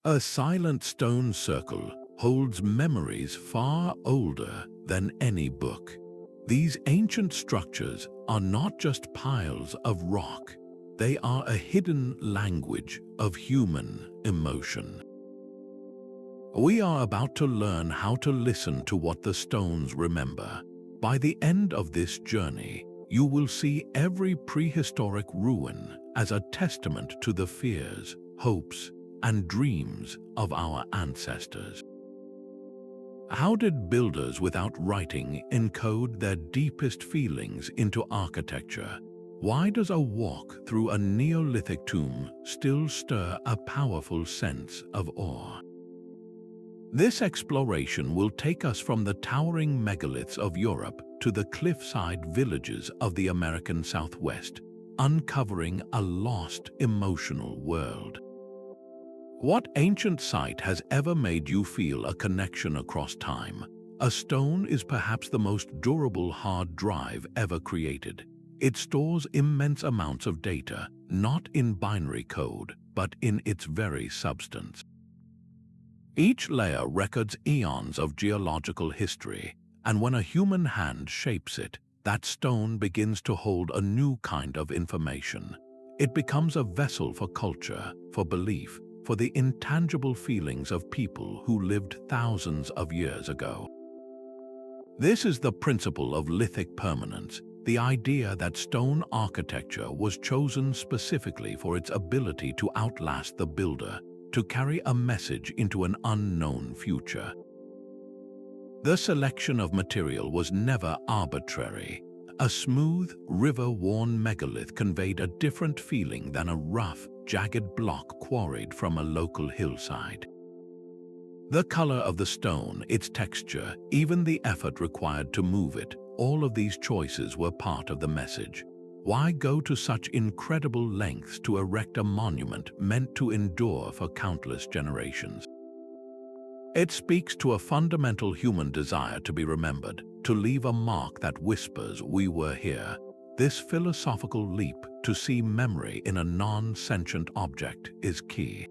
A silent stone circle holds memories far older than any book. These ancient structures are not just piles of rock. They are a hidden language of human emotion. We are about to learn how to listen to what the stones remember. By the end of this journey, you will see every prehistoric ruin as a testament to the fears, hopes, and dreams of our ancestors. How did builders without writing encode their deepest feelings into architecture? Why does a walk through a Neolithic tomb still stir a powerful sense of awe? This exploration will take us from the towering megaliths of Europe to the cliffside villages of the American Southwest, uncovering a lost emotional world. What ancient site has ever made you feel a connection across time? A stone is perhaps the most durable hard drive ever created. It stores immense amounts of data, not in binary code, but in its very substance. Each layer records eons of geological history, and when a human hand shapes it, that stone begins to hold a new kind of information. It becomes a vessel for culture, for belief, for the intangible feelings of people who lived thousands of years ago. This is the principle of lithic permanence, the idea that stone architecture was chosen specifically for its ability to outlast the builder, to carry a message into an unknown future. The selection of material was never arbitrary. A smooth, river-worn megalith conveyed a different feeling than a rough, jagged block quarried from a local hillside. The color of the stone, its texture, even the effort required to move it, all of these choices were part of the message. Why go to such incredible lengths to erect a monument meant to endure for countless generations? It speaks to a fundamental human desire to be remembered, to leave a mark that whispers, "We were here." This philosophical leap to see memory in a non-sentient object is key.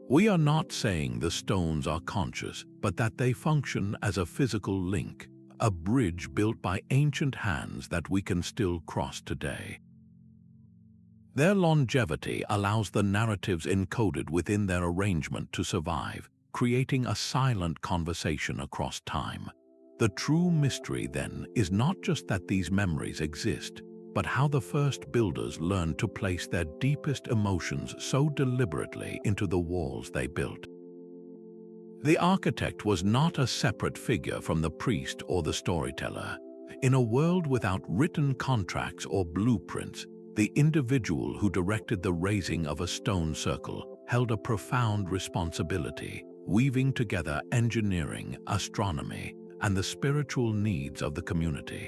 We are not saying the stones are conscious, but that they function as a physical link, a bridge built by ancient hands that we can still cross today. Their longevity allows the narratives encoded within their arrangement to survive, creating a silent conversation across time. The true mystery, then, is not just that these memories exist, but how the first builders learned to place their deepest emotions so deliberately into the walls they built. The architect was not a separate figure from the priest or the storyteller. In a world without written contracts or blueprints, the individual who directed the raising of a stone circle held a profound responsibility, weaving together engineering, astronomy, and the spiritual needs of the community.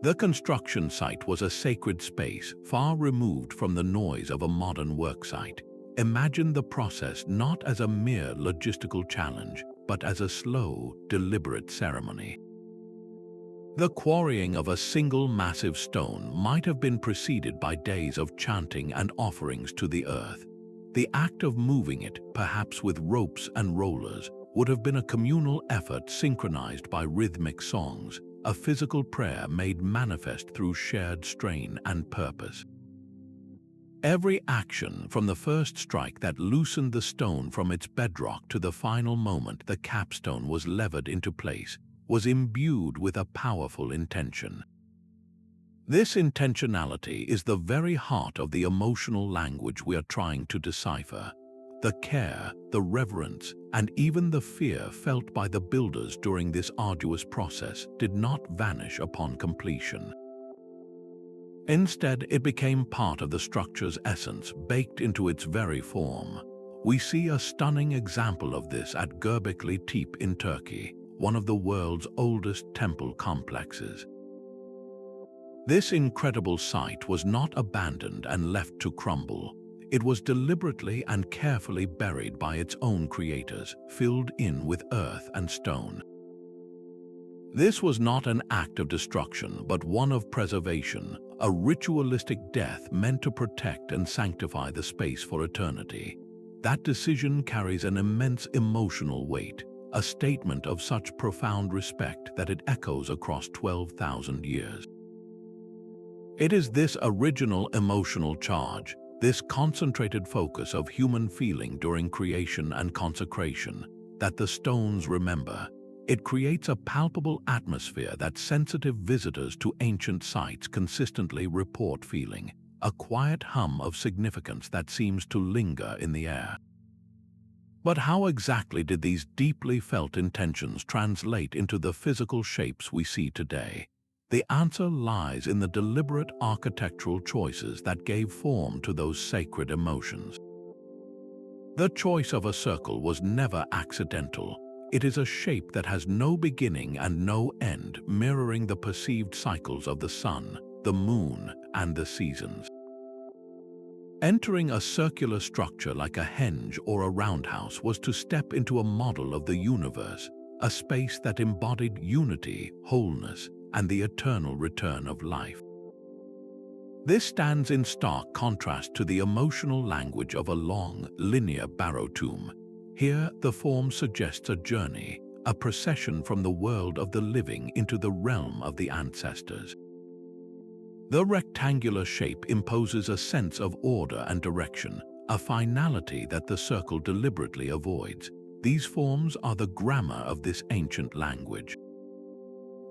The construction site was a sacred space, far removed from the noise of a modern worksite. Imagine the process not as a mere logistical challenge, but as a slow, deliberate ceremony. The quarrying of a single massive stone might have been preceded by days of chanting and offerings to the earth. The act of moving it, perhaps with ropes and rollers, would have been a communal effort synchronized by rhythmic songs, a physical prayer made manifest through shared strain and purpose. Every action, from the first strike that loosened the stone from its bedrock to the final moment the capstone was levered into place, was imbued with a powerful intention. This intentionality is the very heart of the emotional language we are trying to decipher. The care, the reverence, and even the fear felt by the builders during this arduous process did not vanish upon completion. Instead, it became part of the structure's essence, baked into its very form. We see a stunning example of this at Göbekli Tepe in Turkey, one of the world's oldest temple complexes. This incredible site was not abandoned and left to crumble. It was deliberately and carefully buried by its own creators, filled in with earth and stone. This was not an act of destruction, but one of preservation, a ritualistic death meant to protect and sanctify the space for eternity. That decision carries an immense emotional weight, a statement of such profound respect that it echoes across 12,000 years. It is this original emotional charge, this concentrated focus of human feeling during creation and consecration, that the stones remember. It creates a palpable atmosphere that sensitive visitors to ancient sites consistently report feeling, a quiet hum of significance that seems to linger in the air. But how exactly did these deeply felt intentions translate into the physical shapes we see today? The answer lies in the deliberate architectural choices that gave form to those sacred emotions. The choice of a circle was never accidental. It is a shape that has no beginning and no end, mirroring the perceived cycles of the sun, the moon, and the seasons. Entering a circular structure like a henge or a roundhouse was to step into a model of the universe, a space that embodied unity, wholeness, and the eternal return of life. This stands in stark contrast to the emotional language of a long, linear Barrow tomb. Here, the form suggests a journey, a procession from the world of the living into the realm of the ancestors. The rectangular shape imposes a sense of order and direction, a finality that the circle deliberately avoids. These forms are the grammar of this ancient language.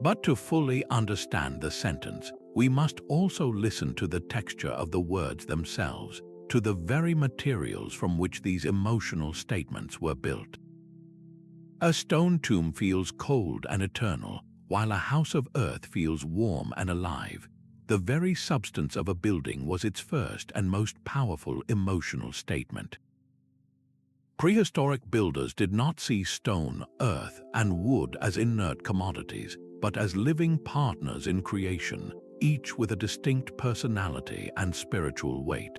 But to fully understand the sentence, we must also listen to the texture of the words themselves, to the very materials from which these emotional statements were built. A stone tomb feels cold and eternal, while a house of earth feels warm and alive. The very substance of a building was its first and most powerful emotional statement. Prehistoric builders did not see stone, earth, and wood as inert commodities, but as living partners in creation, each with a distinct personality and spiritual weight.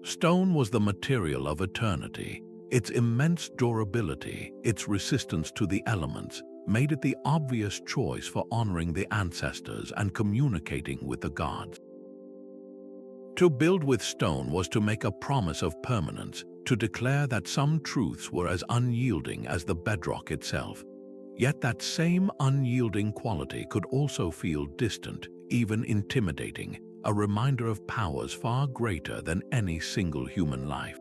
Stone was the material of eternity. Its immense durability, its resistance to the elements, made it the obvious choice for honoring the ancestors and communicating with the gods. To build with stone was to make a promise of permanence, to declare that some truths were as unyielding as the bedrock itself. Yet that same unyielding quality could also feel distant, even intimidating, a reminder of powers far greater than any single human life.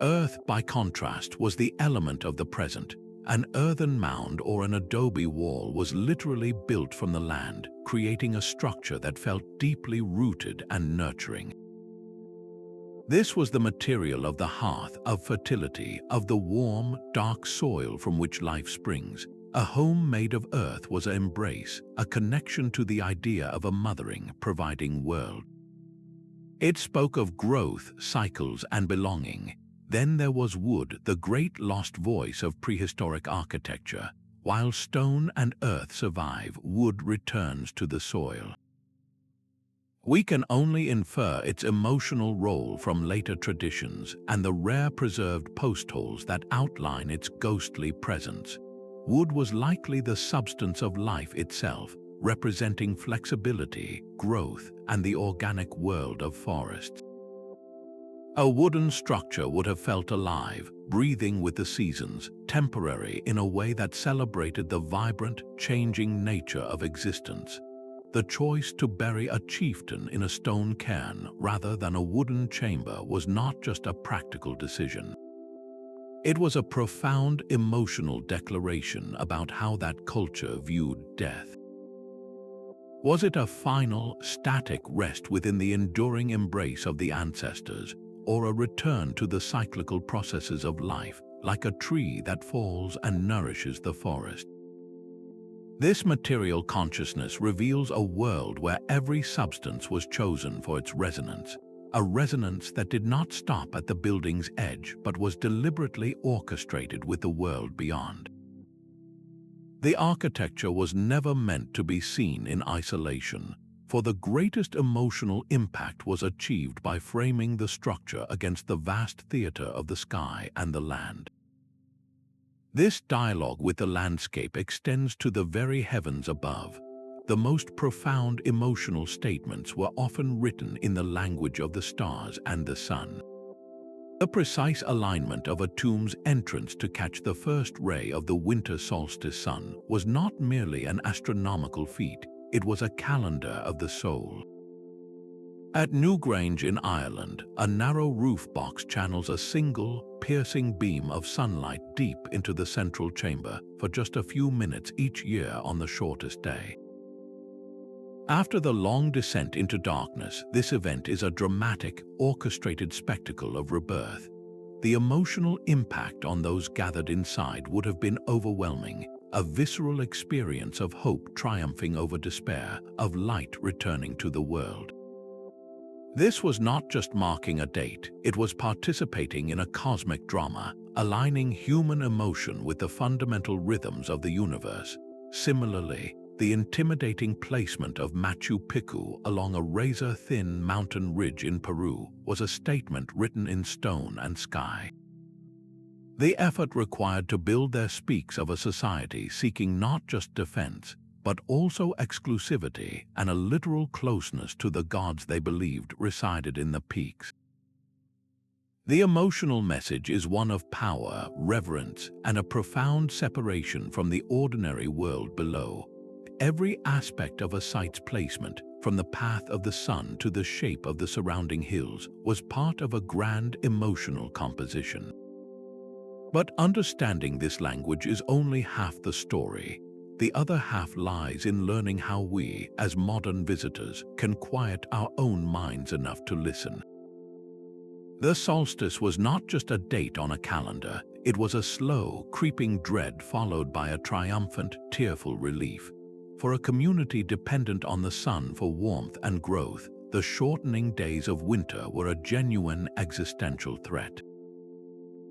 Earth, by contrast, was the element of the present. An earthen mound or an adobe wall was literally built from the land, creating a structure that felt deeply rooted and nurturing. This was the material of the hearth, of fertility, of the warm, dark soil from which life springs. A home made of earth was an embrace, a connection to the idea of a mothering, providing world. It spoke of growth, cycles, and belonging. Then there was wood, the great lost voice of prehistoric architecture. While stone and earth survive, wood returns to the soil. We can only infer its emotional role from later traditions and the rare preserved post holes that outline its ghostly presence. Wood was likely the substance of life itself, representing flexibility, growth, and the organic world of forests. A wooden structure would have felt alive, breathing with the seasons, temporary in a way that celebrated the vibrant, changing nature of existence. The choice to bury a chieftain in a stone cairn rather than a wooden chamber was not just a practical decision. It was a profound emotional declaration about how that culture viewed death. Was it a final, static rest within the enduring embrace of the ancestors, or a return to the cyclical processes of life, like a tree that falls and nourishes the forest? This material consciousness reveals a world where every substance was chosen for its resonance, a resonance that did not stop at the building's edge but was deliberately orchestrated with the world beyond. The architecture was never meant to be seen in isolation, for the greatest emotional impact was achieved by framing the structure against the vast theater of the sky and the land. This dialogue with the landscape extends to the very heavens above. The most profound emotional statements were often written in the language of the stars and the sun. The precise alignment of a tomb's entrance to catch the first ray of the winter solstice sun was not merely an astronomical feat, it was a calendar of the soul. At Newgrange in Ireland, a narrow roof box channels a single, piercing beam of sunlight deep into the central chamber for just a few minutes each year on the shortest day. After the long descent into darkness, this event is a dramatic, orchestrated spectacle of rebirth. The emotional impact on those gathered inside would have been overwhelming, a visceral experience of hope triumphing over despair, of light returning to the world. This was not just marking a date, it was participating in a cosmic drama, aligning human emotion with the fundamental rhythms of the universe. Similarly, the intimidating placement of Machu Picchu along a razor-thin mountain ridge in Peru was a statement written in stone and sky. The effort required to build there speaks of a society seeking not just defense, but also exclusivity and a literal closeness to the gods they believed resided in the peaks. The emotional message is one of power, reverence, and a profound separation from the ordinary world below. Every aspect of a site's placement, from the path of the sun to the shape of the surrounding hills, was part of a grand emotional composition. But understanding this language is only half the story. The other half lies in learning how we, as modern visitors, can quiet our own minds enough to listen. The solstice was not just a date on a calendar, it was a slow, creeping dread followed by a triumphant, tearful relief. For a community dependent on the sun for warmth and growth, the shortening days of winter were a genuine existential threat.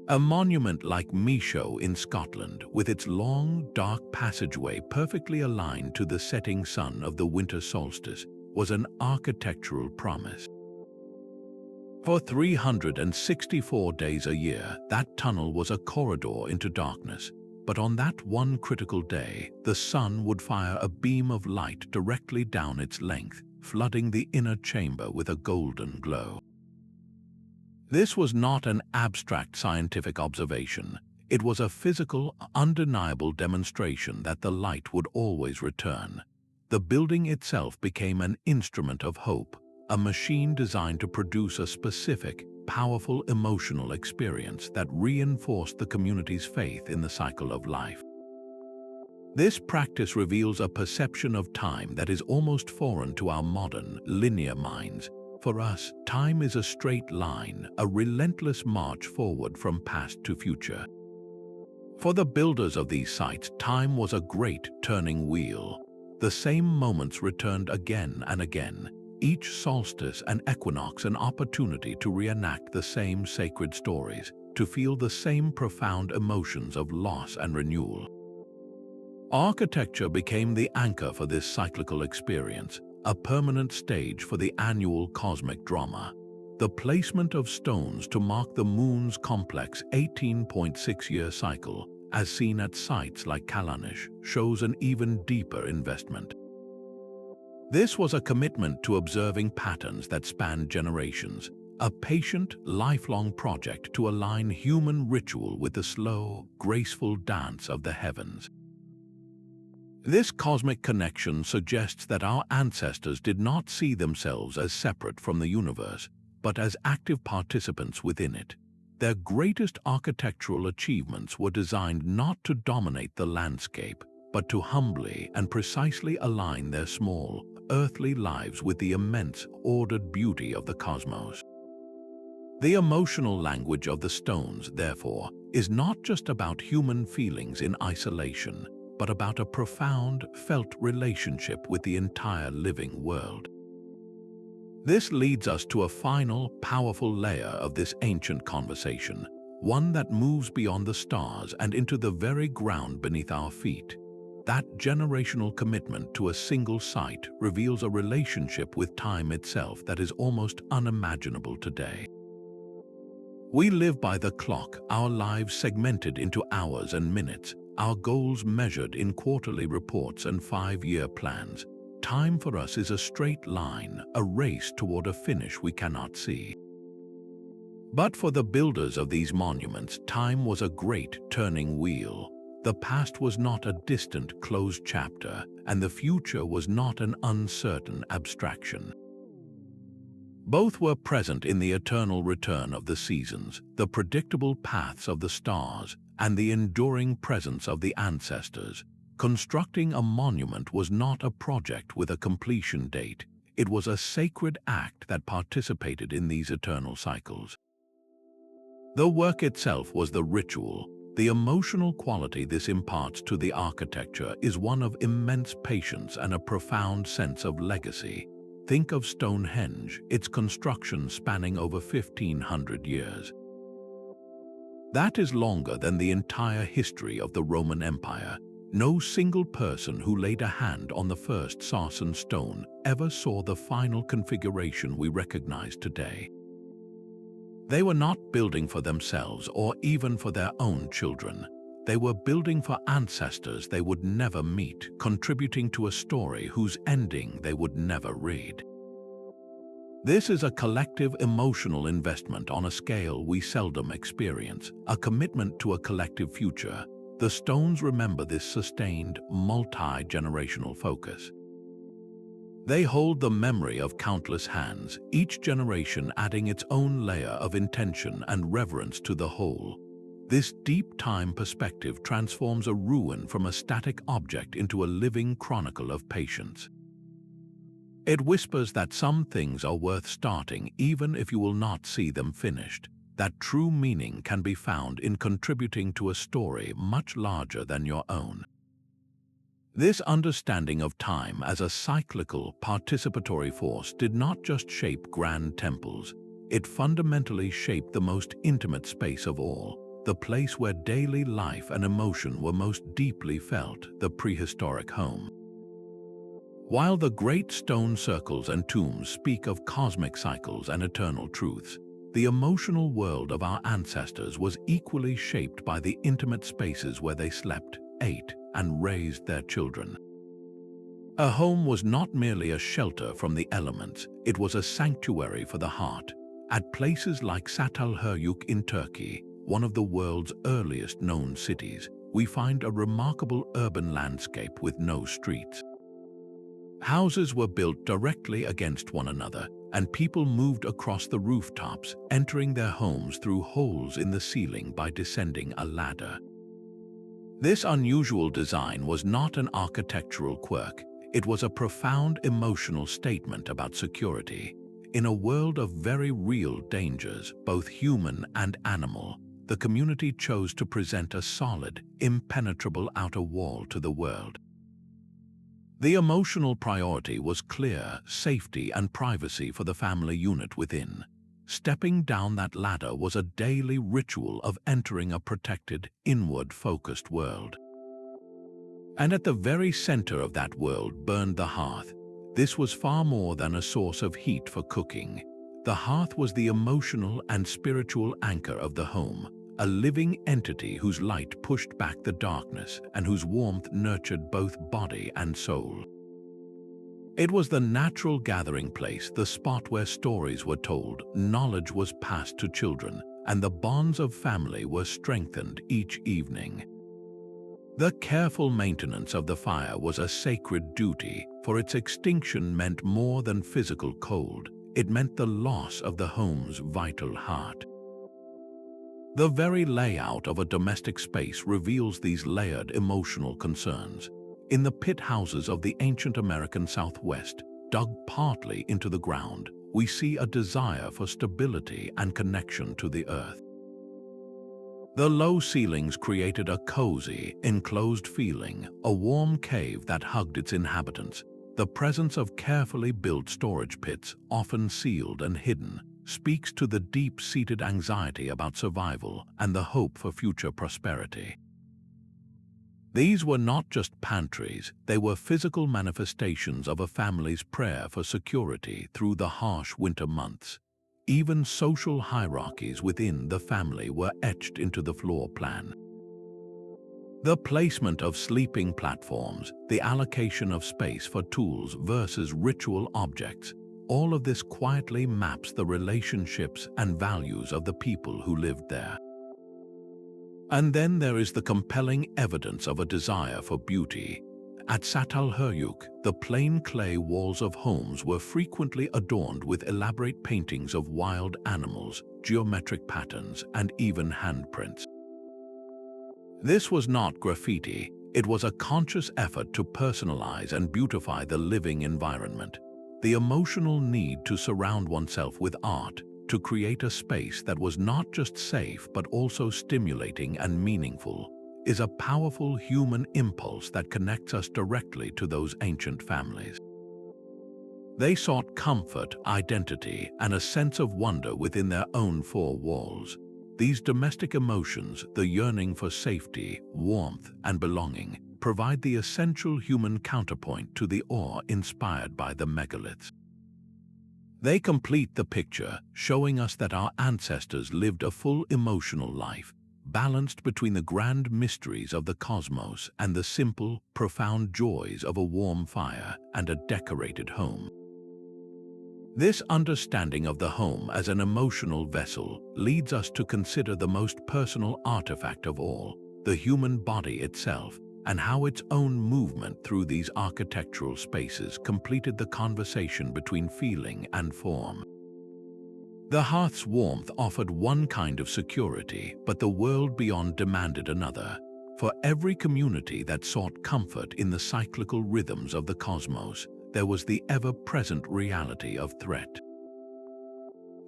A monument like Maeshowe in Scotland, with its long, dark passageway perfectly aligned to the setting sun of the winter solstice, was an architectural promise. For 364 days a year, that tunnel was a corridor into darkness. But on that one critical day, the sun would fire a beam of light directly down its length, flooding the inner chamber with a golden glow. This was not an abstract scientific observation. It was a physical, undeniable demonstration that the light would always return. The building itself became an instrument of hope, a machine designed to produce a specific, powerful emotional experience that reinforced the community's faith in the cycle of life. This practice reveals a perception of time that is almost foreign to our modern, linear minds. For us, time is a straight line, a relentless march forward from past to future. For the builders of these sites, time was a great turning wheel. The same moments returned again and again, each solstice and equinox an opportunity to reenact the same sacred stories, to feel the same profound emotions of loss and renewal. Architecture became the anchor for this cyclical experience, a permanent stage for the annual cosmic drama. The placement of stones to mark the moon's complex 18.6-year cycle, as seen at sites like Kalanishe, shows an even deeper investment. This was a commitment to observing patterns that spanned generations, a patient, lifelong project to align human ritual with the slow, graceful dance of the heavens. This cosmic connection suggests that our ancestors did not see themselves as separate from the universe, but as active participants within it. Their greatest architectural achievements were designed not to dominate the landscape, but to humbly and precisely align their small, earthly lives with the immense, ordered beauty of the cosmos. The emotional language of the stones, therefore, is not just about human feelings in isolation, but about a profound, felt relationship with the entire living world. This leads us to a final, powerful layer of this ancient conversation, one that moves beyond the stars and into the very ground beneath our feet. That generational commitment to a single site reveals a relationship with time itself that is almost unimaginable today. We live by the clock, our lives segmented into hours and minutes, our goals measured in quarterly reports and 5-year plans. Time for us is a straight line, a race toward a finish we cannot see. But for the builders of these monuments, time was a great turning wheel. The past was not a distant, closed chapter, and the future was not an uncertain abstraction. Both were present in the eternal return of the seasons, the predictable paths of the stars, and the enduring presence of the ancestors. Constructing a monument was not a project with a completion date. It was a sacred act that participated in these eternal cycles. The work itself was the ritual. The emotional quality this imparts to the architecture is one of immense patience and a profound sense of legacy. Think of Stonehenge, its construction spanning over 1,500 years. That is longer than the entire history of the Roman Empire. No single person who laid a hand on the first Sarsen stone ever saw the final configuration we recognize today. They were not building for themselves or even for their own children. They were building for ancestors they would never meet, contributing to a story whose ending they would never read. This is a collective emotional investment on a scale we seldom experience, a commitment to a collective future. The stones remember this sustained, multi-generational focus. They hold the memory of countless hands, each generation adding its own layer of intention and reverence to the whole. This deep time perspective transforms a ruin from a static object into a living chronicle of patience. It whispers that some things are worth starting even if you will not see them finished, that true meaning can be found in contributing to a story much larger than your own. This understanding of time as a cyclical, participatory force did not just shape grand temples, it fundamentally shaped the most intimate space of all, the place where daily life and emotion were most deeply felt, the prehistoric home. While the great stone circles and tombs speak of cosmic cycles and eternal truths, the emotional world of our ancestors was equally shaped by the intimate spaces where they slept, ate, and raised their children. A home was not merely a shelter from the elements, it was a sanctuary for the heart. At places like Çatalhöyük in Turkey, one of the world's earliest known cities, we find a remarkable urban landscape with no streets. Houses were built directly against one another, and people moved across the rooftops, entering their homes through holes in the ceiling by descending a ladder. This unusual design was not an architectural quirk, it was a profound emotional statement about security. In a world of very real dangers, both human and animal, the community chose to present a solid, impenetrable outer wall to the world. The emotional priority was clear: safety and privacy for the family unit within. Stepping down that ladder was a daily ritual of entering a protected, inward-focused world. And at the very center of that world burned the hearth. This was far more than a source of heat for cooking. The hearth was the emotional and spiritual anchor of the home, a living entity whose light pushed back the darkness and whose warmth nurtured both body and soul. It was the natural gathering place, the spot where stories were told, knowledge was passed to children, and the bonds of family were strengthened each evening. The careful maintenance of the fire was a sacred duty, for its extinction meant more than physical cold. It meant the loss of the home's vital heart. The very layout of a domestic space reveals these layered emotional concerns. In the pit houses of the ancient American Southwest, dug partly into the ground, we see a desire for stability and connection to the earth. The low ceilings created a cozy, enclosed feeling, a warm cave that hugged its inhabitants. The presence of carefully built storage pits, often sealed and hidden, speaks to the deep-seated anxiety about survival and the hope for future prosperity. These were not just pantries, they were physical manifestations of a family's prayer for security through the harsh winter months. Even social hierarchies within the family were etched into the floor plan. The placement of sleeping platforms, the allocation of space for tools versus ritual objects, all of this quietly maps the relationships and values of the people who lived there. And then there is the compelling evidence of a desire for beauty. At Çatalhöyük, the plain clay walls of homes were frequently adorned with elaborate paintings of wild animals, geometric patterns, and even handprints. This was not graffiti, it was a conscious effort to personalize and beautify the living environment. The emotional need to surround oneself with art, to create a space that was not just safe but also stimulating and meaningful, is a powerful human impulse that connects us directly to those ancient families. They sought comfort, identity, and a sense of wonder within their own four walls. These domestic emotions, the yearning for safety, warmth, and belonging, provide the essential human counterpoint to the awe inspired by the megaliths. They complete the picture, showing us that our ancestors lived a full emotional life, balanced between the grand mysteries of the cosmos and the simple, profound joys of a warm fire and a decorated home. This understanding of the home as an emotional vessel leads us to consider the most personal artifact of all, the human body itself, and how its own movement through these architectural spaces completed the conversation between feeling and form. The hearth's warmth offered one kind of security, but the world beyond demanded another. For every community that sought comfort in the cyclical rhythms of the cosmos, there was the ever-present reality of threat.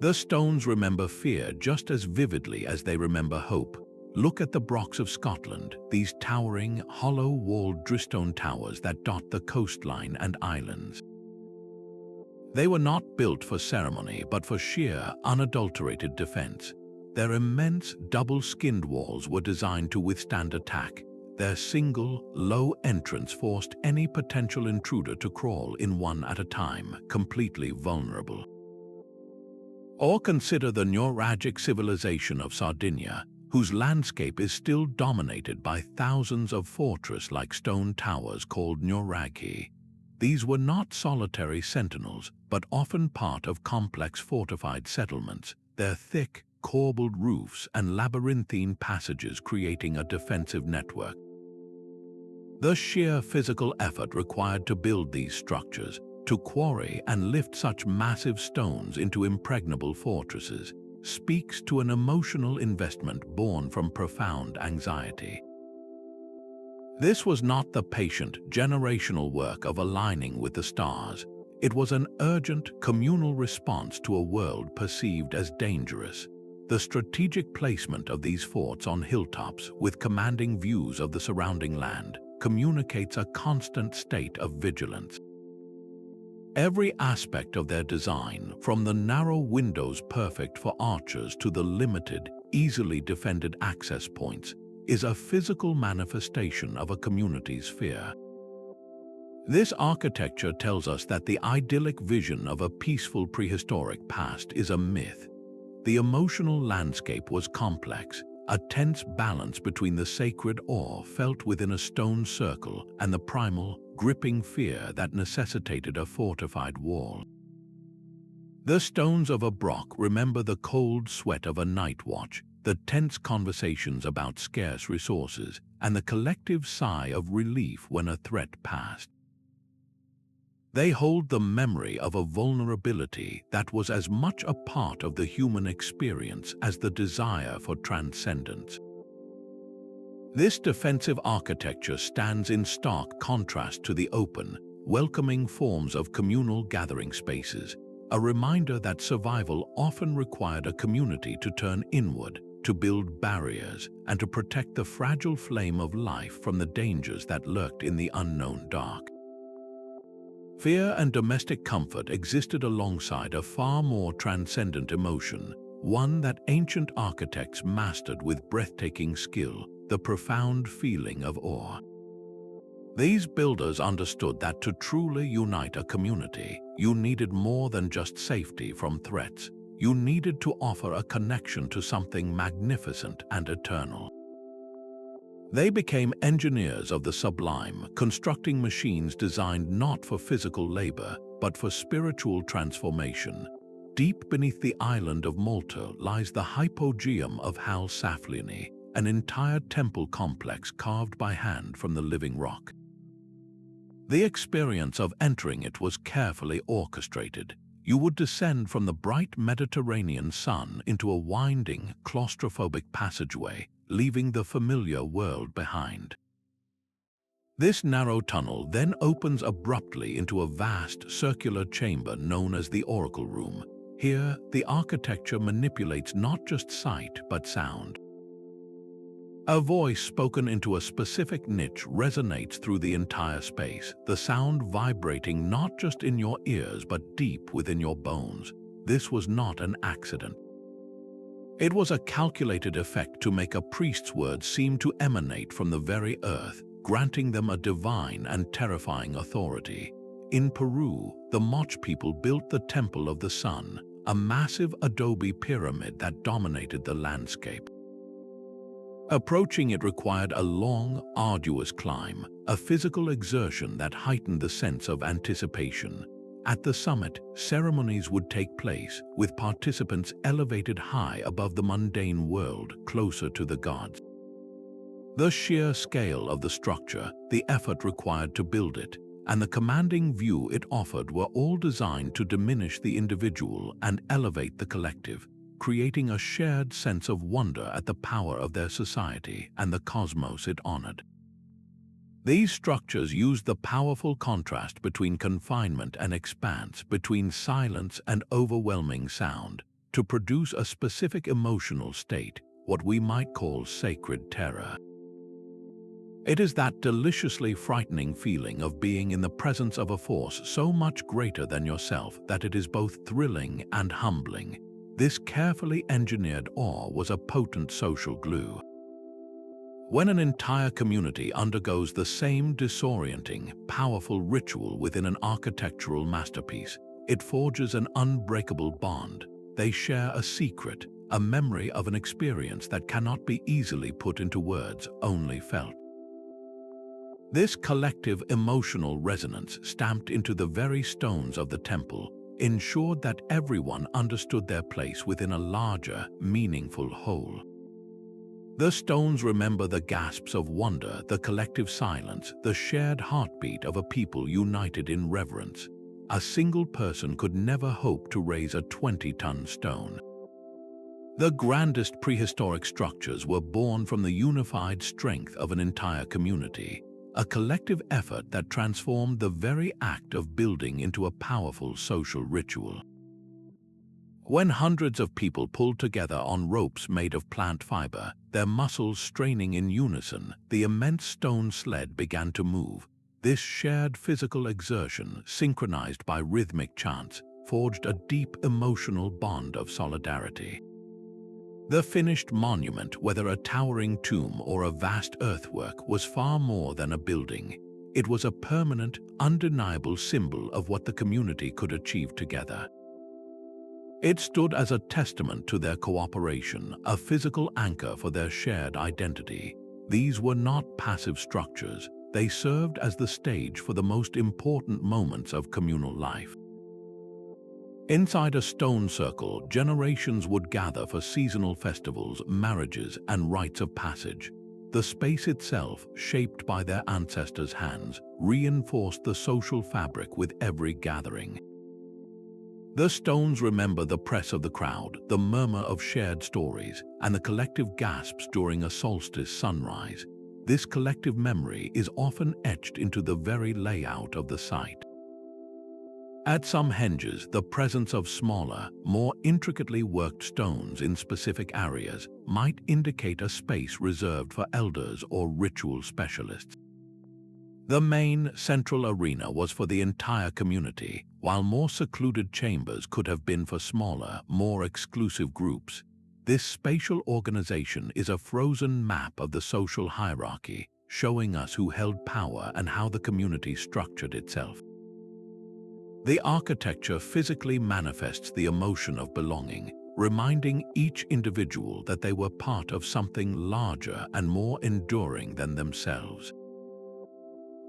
The stones remember fear just as vividly as they remember hope. Look at the Brochs of Scotland, these towering, hollow-walled drystone towers that dot the coastline and islands. They were not built for ceremony but for sheer, unadulterated defense. Their immense, double-skinned walls were designed to withstand attack. Their single, low entrance forced any potential intruder to crawl in one at a time, completely vulnerable. Or consider the Newgrange civilization of Sardinia, whose landscape is still dominated by thousands of fortress-like stone towers called Newgrange. These were not solitary sentinels, but often part of complex fortified settlements, their thick, corbelled roofs and labyrinthine passages creating a defensive network. The sheer physical effort required to build these structures, to quarry and lift such massive stones into impregnable fortresses, speaks to an emotional investment born from profound anxiety. This was not the patient, generational work of aligning with the stars. It was an urgent, communal response to a world perceived as dangerous. The strategic placement of these forts on hilltops with commanding views of the surrounding land communicates a constant state of vigilance. Every aspect of their design, from the narrow windows perfect for archers to the limited, easily defended access points, is a physical manifestation of a community's fear. This architecture tells us that the idyllic vision of a peaceful prehistoric past is a myth. The emotional landscape was complex, a tense balance between the sacred awe felt within a stone circle and the primal, gripping fear that necessitated a fortified wall. The stones of a Broch remember the cold sweat of a night watch, the tense conversations about scarce resources, and the collective sigh of relief when a threat passed. They hold the memory of a vulnerability that was as much a part of the human experience as the desire for transcendence. This defensive architecture stands in stark contrast to the open, welcoming forms of communal gathering spaces, a reminder that survival often required a community to turn inward, to build barriers, and to protect the fragile flame of life from the dangers that lurked in the unknown dark. Fear and domestic comfort existed alongside a far more transcendent emotion, one that ancient architects mastered with breathtaking skill, the profound feeling of awe. These builders understood that to truly unite a community, you needed more than just safety from threats. You needed to offer a connection to something magnificent and eternal. They became engineers of the sublime, constructing machines designed not for physical labor, but for spiritual transformation. Deep beneath the island of Malta lies the Hypogeum of Ħal Saflieni, an entire temple complex carved by hand from the living rock. The experience of entering it was carefully orchestrated. You would descend from the bright Mediterranean sun into a winding, claustrophobic passageway, leaving the familiar world behind. This narrow tunnel then opens abruptly into a vast circular chamber known as the Oracle Room. Here, the architecture manipulates not just sight but sound. A voice spoken into a specific niche resonates through the entire space, the sound vibrating not just in your ears but deep within your bones. This was not an accident. It was a calculated effect to make a priest's words seem to emanate from the very earth, granting them a divine and terrifying authority. In Peru, the Moche people built the Temple of the Sun, a massive adobe pyramid that dominated the landscape. Approaching it required a long, arduous climb, a physical exertion that heightened the sense of anticipation. At the summit, ceremonies would take place, with participants elevated high above the mundane world, closer to the gods. The sheer scale of the structure, the effort required to build it, and the commanding view it offered were all designed to diminish the individual and elevate the collective, creating a shared sense of wonder at the power of their society and the cosmos it honored. These structures used the powerful contrast between confinement and expanse, between silence and overwhelming sound, to produce a specific emotional state, what we might call sacred terror. It is that deliciously frightening feeling of being in the presence of a force so much greater than yourself that it is both thrilling and humbling. This carefully engineered awe was a potent social glue. When an entire community undergoes the same disorienting, powerful ritual within an architectural masterpiece, it forges an unbreakable bond. They share a secret, a memory of an experience that cannot be easily put into words, only felt. This collective emotional resonance, stamped into the very stones of the temple, ensured that everyone understood their place within a larger, meaningful whole. The stones remember the gasps of wonder, the collective silence, the shared heartbeat of a people united in reverence. A single person could never hope to raise a 20-ton stone. The grandest prehistoric structures were born from the unified strength of an entire community, a collective effort that transformed the very act of building into a powerful social ritual. When hundreds of people pulled together on ropes made of plant fiber, their muscles straining in unison, the immense stone sled began to move. This shared physical exertion, synchronized by rhythmic chants, forged a deep emotional bond of solidarity. The finished monument, whether a towering tomb or a vast earthwork, was far more than a building. It was a permanent, undeniable symbol of what the community could achieve together. It stood as a testament to their cooperation, a physical anchor for their shared identity. These were not passive structures. They served as the stage for the most important moments of communal life. Inside a stone circle, generations would gather for seasonal festivals, marriages, and rites of passage. The space itself, shaped by their ancestors' hands, reinforced the social fabric with every gathering. The stones remember the press of the crowd, the murmur of shared stories, and the collective gasps during a solstice sunrise. This collective memory is often etched into the very layout of the site. At some henges, the presence of smaller, more intricately worked stones in specific areas might indicate a space reserved for elders or ritual specialists. The main, central arena was for the entire community, while more secluded chambers could have been for smaller, more exclusive groups. This spatial organization is a frozen map of the social hierarchy, showing us who held power and how the community structured itself. The architecture physically manifests the emotion of belonging, reminding each individual that they were part of something larger and more enduring than themselves.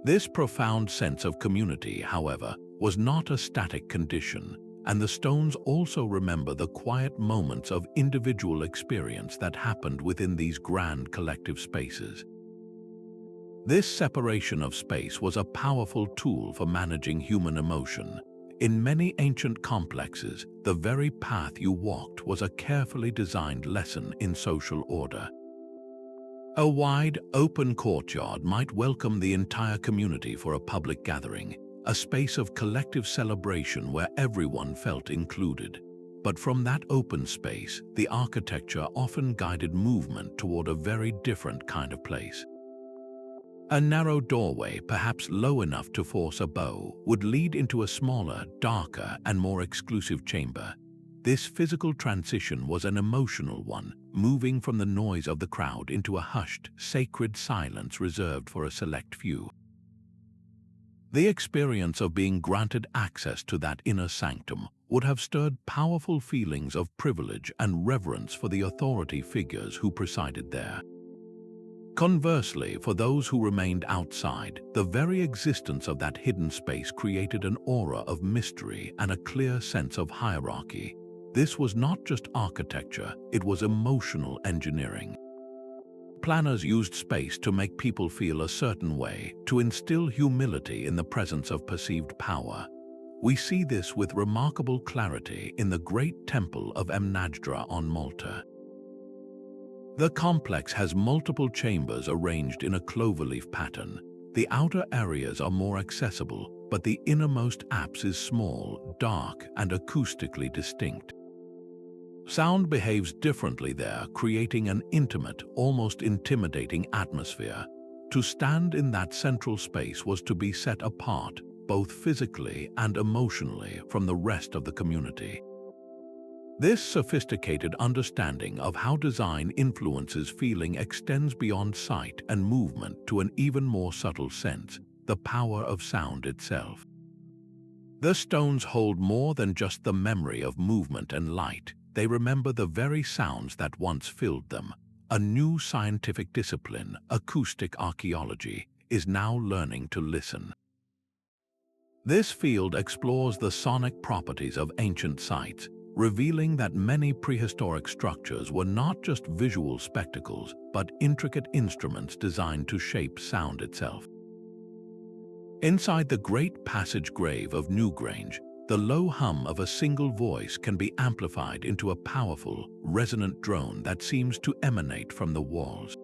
This profound sense of community, however, was not a static condition, and the stones also remember the quiet moments of individual experience that happened within these grand collective spaces. This separation of space was a powerful tool for managing human emotion. In many ancient complexes, the very path you walked was a carefully designed lesson in social order. A wide, open courtyard might welcome the entire community for a public gathering, a space of collective celebration where everyone felt included. But from that open space, the architecture often guided movement toward a very different kind of place. A narrow doorway, perhaps low enough to force a bow, would lead into a smaller, darker, and more exclusive chamber. This physical transition was an emotional one, moving from the noise of the crowd into a hushed, sacred silence reserved for a select few. The experience of being granted access to that inner sanctum would have stirred powerful feelings of privilege and reverence for the authority figures who presided there. Conversely, for those who remained outside, the very existence of that hidden space created an aura of mystery and a clear sense of hierarchy. This was not just architecture, it was emotional engineering. Planners used space to make people feel a certain way, to instill humility in the presence of perceived power. We see this with remarkable clarity in the great temple of Amnajdra on Malta. The complex has multiple chambers arranged in a cloverleaf pattern. The outer areas are more accessible, but the innermost apse is small, dark, and acoustically distinct. Sound behaves differently there, creating an intimate, almost intimidating atmosphere. To stand in that central space was to be set apart, both physically and emotionally, from the rest of the community. This sophisticated understanding of how design influences feeling extends beyond sight and movement to an even more subtle sense, the power of sound itself. The stones hold more than just the memory of movement and light. They remember the very sounds that once filled them. A new scientific discipline, acoustic archaeology, is now learning to listen. This field explores the sonic properties of ancient sites, revealing that many prehistoric structures were not just visual spectacles, but intricate instruments designed to shape sound itself. Inside the great passage grave of Newgrange, the low hum of a single voice can be amplified into a powerful, resonant drone that seems to emanate from the walls.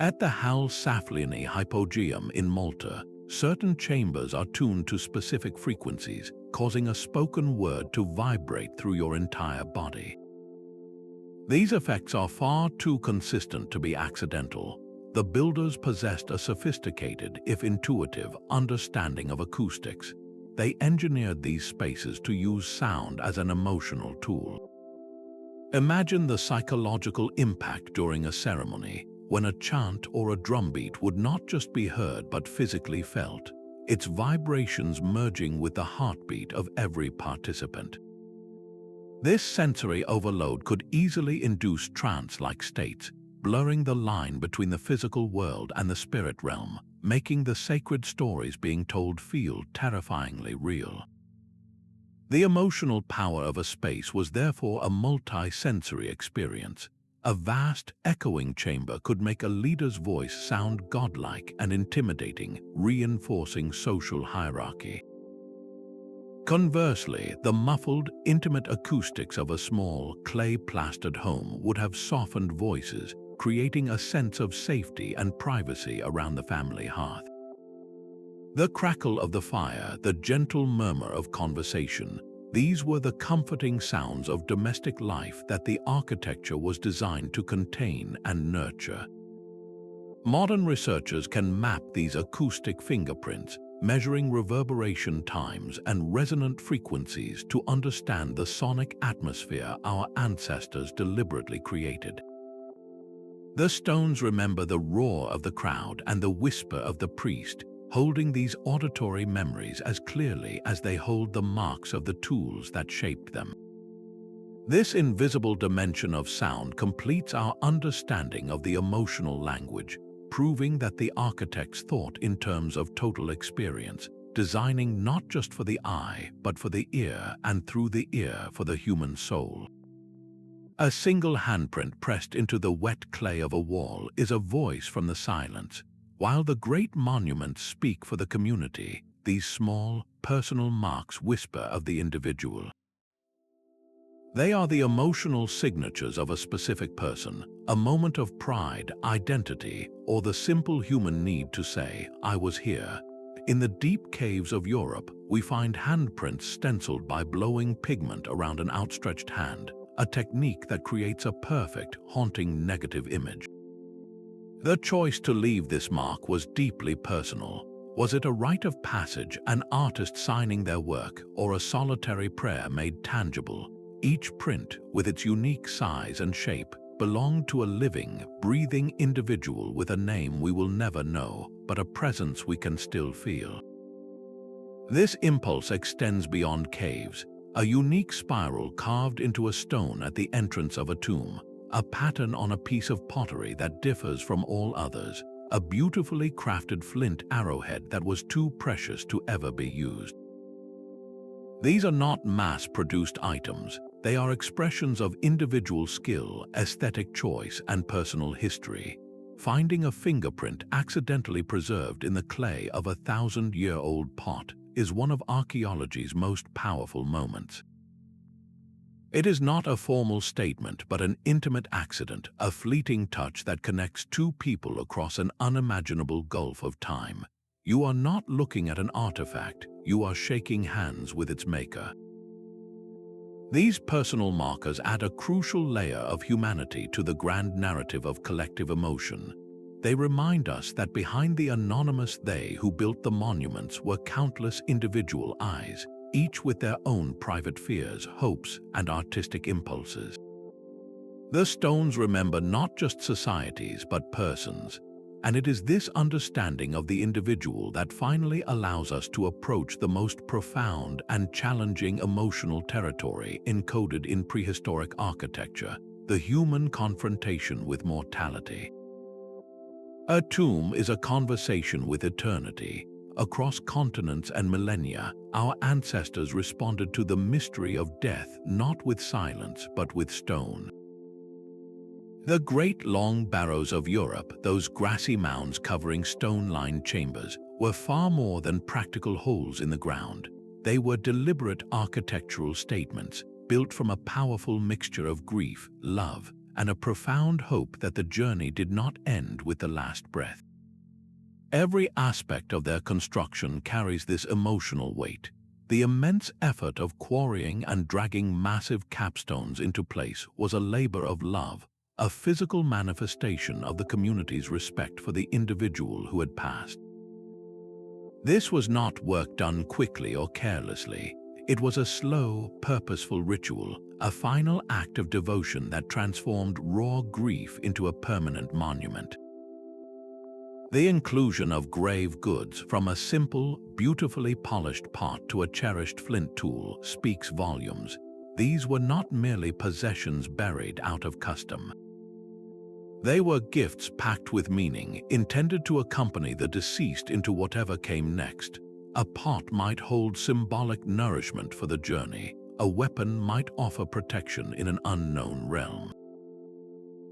At the Ħal Saflieni Hypogeum in Malta, certain chambers are tuned to specific frequencies, causing a spoken word to vibrate through your entire body. These effects are far too consistent to be accidental. The builders possessed a sophisticated, if intuitive, understanding of acoustics. They engineered these spaces to use sound as an emotional tool. Imagine the psychological impact during a ceremony, when a chant or a drumbeat would not just be heard but physically felt, its vibrations merging with the heartbeat of every participant. This sensory overload could easily induce trance-like states, blurring the line between the physical world and the spirit realm, making the sacred stories being told feel terrifyingly real. The emotional power of a space was therefore a multi-sensory experience. A vast, echoing chamber could make a leader's voice sound godlike and intimidating, reinforcing social hierarchy. Conversely, the muffled, intimate acoustics of a small, clay-plastered home would have softened voices, creating a sense of safety and privacy around the family hearth. The crackle of the fire, the gentle murmur of conversation, these were the comforting sounds of domestic life that the architecture was designed to contain and nurture. Modern researchers can map these acoustic fingerprints, measuring reverberation times and resonant frequencies to understand the sonic atmosphere our ancestors deliberately created. The stones remember the roar of the crowd and the whisper of the priest, holding these auditory memories as clearly as they hold the marks of the tools that shaped them. This invisible dimension of sound completes our understanding of the emotional language, proving that the architects thought in terms of total experience, designing not just for the eye, but for the ear, and through the ear for the human soul. A single handprint pressed into the wet clay of a wall is a voice from the silence. While the great monuments speak for the community, these small, personal marks whisper of the individual. They are the emotional signatures of a specific person, a moment of pride, identity, or the simple human need to say, "I was here." In the deep caves of Europe, we find handprints stenciled by blowing pigment around an outstretched hand, a technique that creates a perfect, haunting negative image. The choice to leave this mark was deeply personal. Was it a rite of passage, an artist signing their work, or a solitary prayer made tangible? Each print, with its unique size and shape, belonged to a living, breathing individual with a name we will never know, but a presence we can still feel. This impulse extends beyond caves, a unique spiral carved into a stone at the entrance of a tomb, a pattern on a piece of pottery that differs from all others, a beautifully crafted flint arrowhead that was too precious to ever be used. These are not mass-produced items. They are expressions of individual skill, aesthetic choice, and personal history. Finding a fingerprint accidentally preserved in the clay of a 1,000-year-old pot is one of archaeology's most powerful moments. It is not a formal statement, but an intimate accident, a fleeting touch that connects two people across an unimaginable gulf of time. You are not looking at an artifact, you are shaking hands with its maker. These personal markers add a crucial layer of humanity to the grand narrative of collective emotion. They remind us that behind the anonymous they who built the monuments were countless individual eyes, each with their own private fears, hopes, and artistic impulses. The stones remember not just societies but persons, and it is this understanding of the individual that finally allows us to approach the most profound and challenging emotional territory encoded in prehistoric architecture, the human confrontation with mortality. A tomb is a conversation with eternity. Across continents and millennia, our ancestors responded to the mystery of death not with silence but with stone. The great long barrows of Europe, those grassy mounds covering stone-lined chambers, were far more than practical holes in the ground. They were deliberate architectural statements, built from a powerful mixture of grief, love, and a profound hope that the journey did not end with the last breath. Every aspect of their construction carries this emotional weight. The immense effort of quarrying and dragging massive capstones into place was a labor of love, a physical manifestation of the community's respect for the individual who had passed. This was not work done quickly or carelessly. It was a slow, purposeful ritual, a final act of devotion that transformed raw grief into a permanent monument. The inclusion of grave goods, from a simple, beautifully polished pot to a cherished flint tool, speaks volumes. These were not merely possessions buried out of custom. They were gifts packed with meaning, intended to accompany the deceased into whatever came next. A pot might hold symbolic nourishment for the journey. A weapon might offer protection in an unknown realm.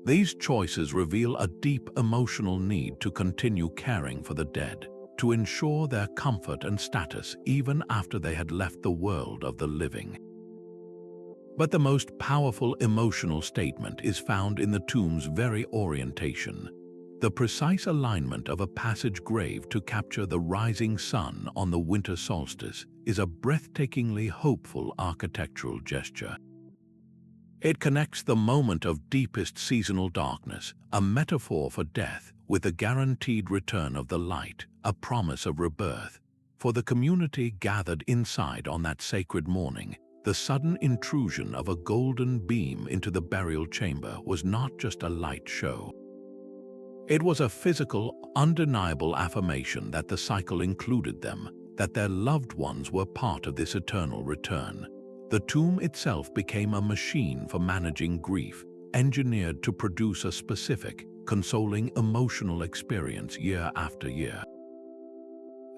These choices reveal a deep emotional need to continue caring for the dead, to ensure their comfort and status even after they had left the world of the living. But the most powerful emotional statement is found in the tomb's very orientation. The precise alignment of a passage grave to capture the rising sun on the winter solstice is a breathtakingly hopeful architectural gesture. It connects the moment of deepest seasonal darkness, a metaphor for death, with the guaranteed return of the light, a promise of rebirth. For the community gathered inside on that sacred morning, the sudden intrusion of a golden beam into the burial chamber was not just a light show. It was a physical, undeniable affirmation that the cycle included them, that their loved ones were part of this eternal return. The tomb itself became a machine for managing grief, engineered to produce a specific, consoling emotional experience year after year.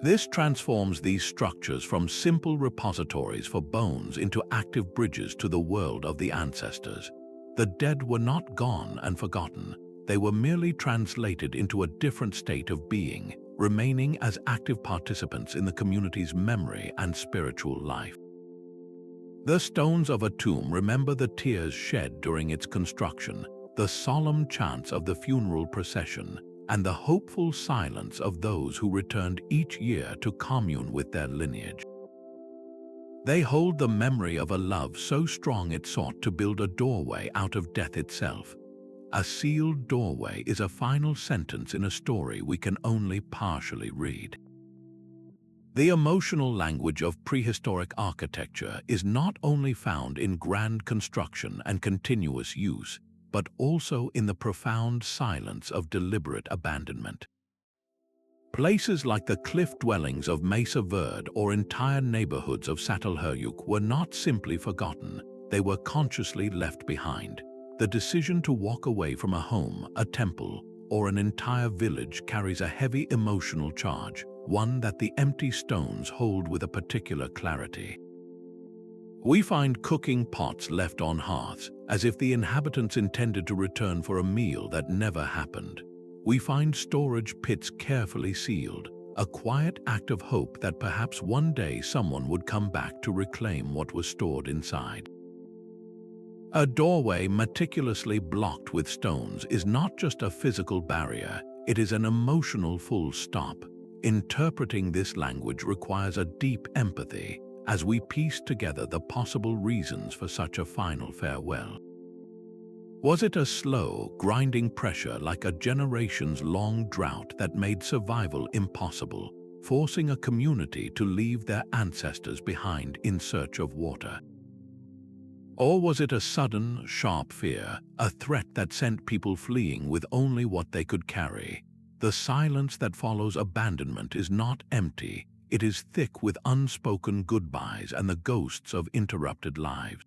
This transforms these structures from simple repositories for bones into active bridges to the world of the ancestors. The dead were not gone and forgotten. They were merely translated into a different state of being, remaining as active participants in the community's memory and spiritual life. The stones of a tomb remember the tears shed during its construction, the solemn chants of the funeral procession, and the hopeful silence of those who returned each year to commune with their lineage. They hold the memory of a love so strong it sought to build a doorway out of death itself. A sealed doorway is a final sentence in a story we can only partially read. The emotional language of prehistoric architecture is not only found in grand construction and continuous use, but also in the profound silence of deliberate abandonment. Places like the cliff dwellings of Maeshowe or entire neighborhoods of Çatalhöyük were not simply forgotten, they were consciously left behind. The decision to walk away from a home, a temple, or an entire village carries a heavy emotional charge, one that the empty stones hold with a particular clarity. We find cooking pots left on hearths, as if the inhabitants intended to return for a meal that never happened. We find storage pits carefully sealed, a quiet act of hope that perhaps one day someone would come back to reclaim what was stored inside. A doorway meticulously blocked with stones is not just a physical barrier, it is an emotional full stop. Interpreting this language requires a deep empathy as we piece together the possible reasons for such a final farewell. Was it a slow, grinding pressure like a generations-long drought that made survival impossible, forcing a community to leave their ancestors behind in search of water? Or was it a sudden, sharp fear, a threat that sent people fleeing with only what they could carry? The silence that follows abandonment is not empty, it is thick with unspoken goodbyes and the ghosts of interrupted lives.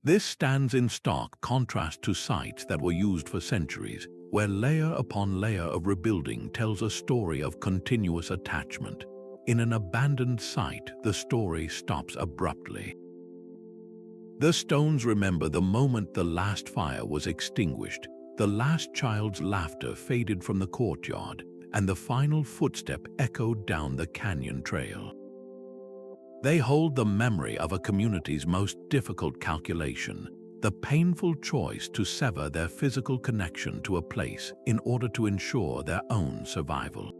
This stands in stark contrast to sites that were used for centuries, where layer upon layer of rebuilding tells a story of continuous attachment. In an abandoned site, the story stops abruptly. The stones remember the moment the last fire was extinguished, the last child's laughter faded from the courtyard, and the final footstep echoed down the canyon trail. They hold the memory of a community's most difficult calculation, the painful choice to sever their physical connection to a place in order to ensure their own survival.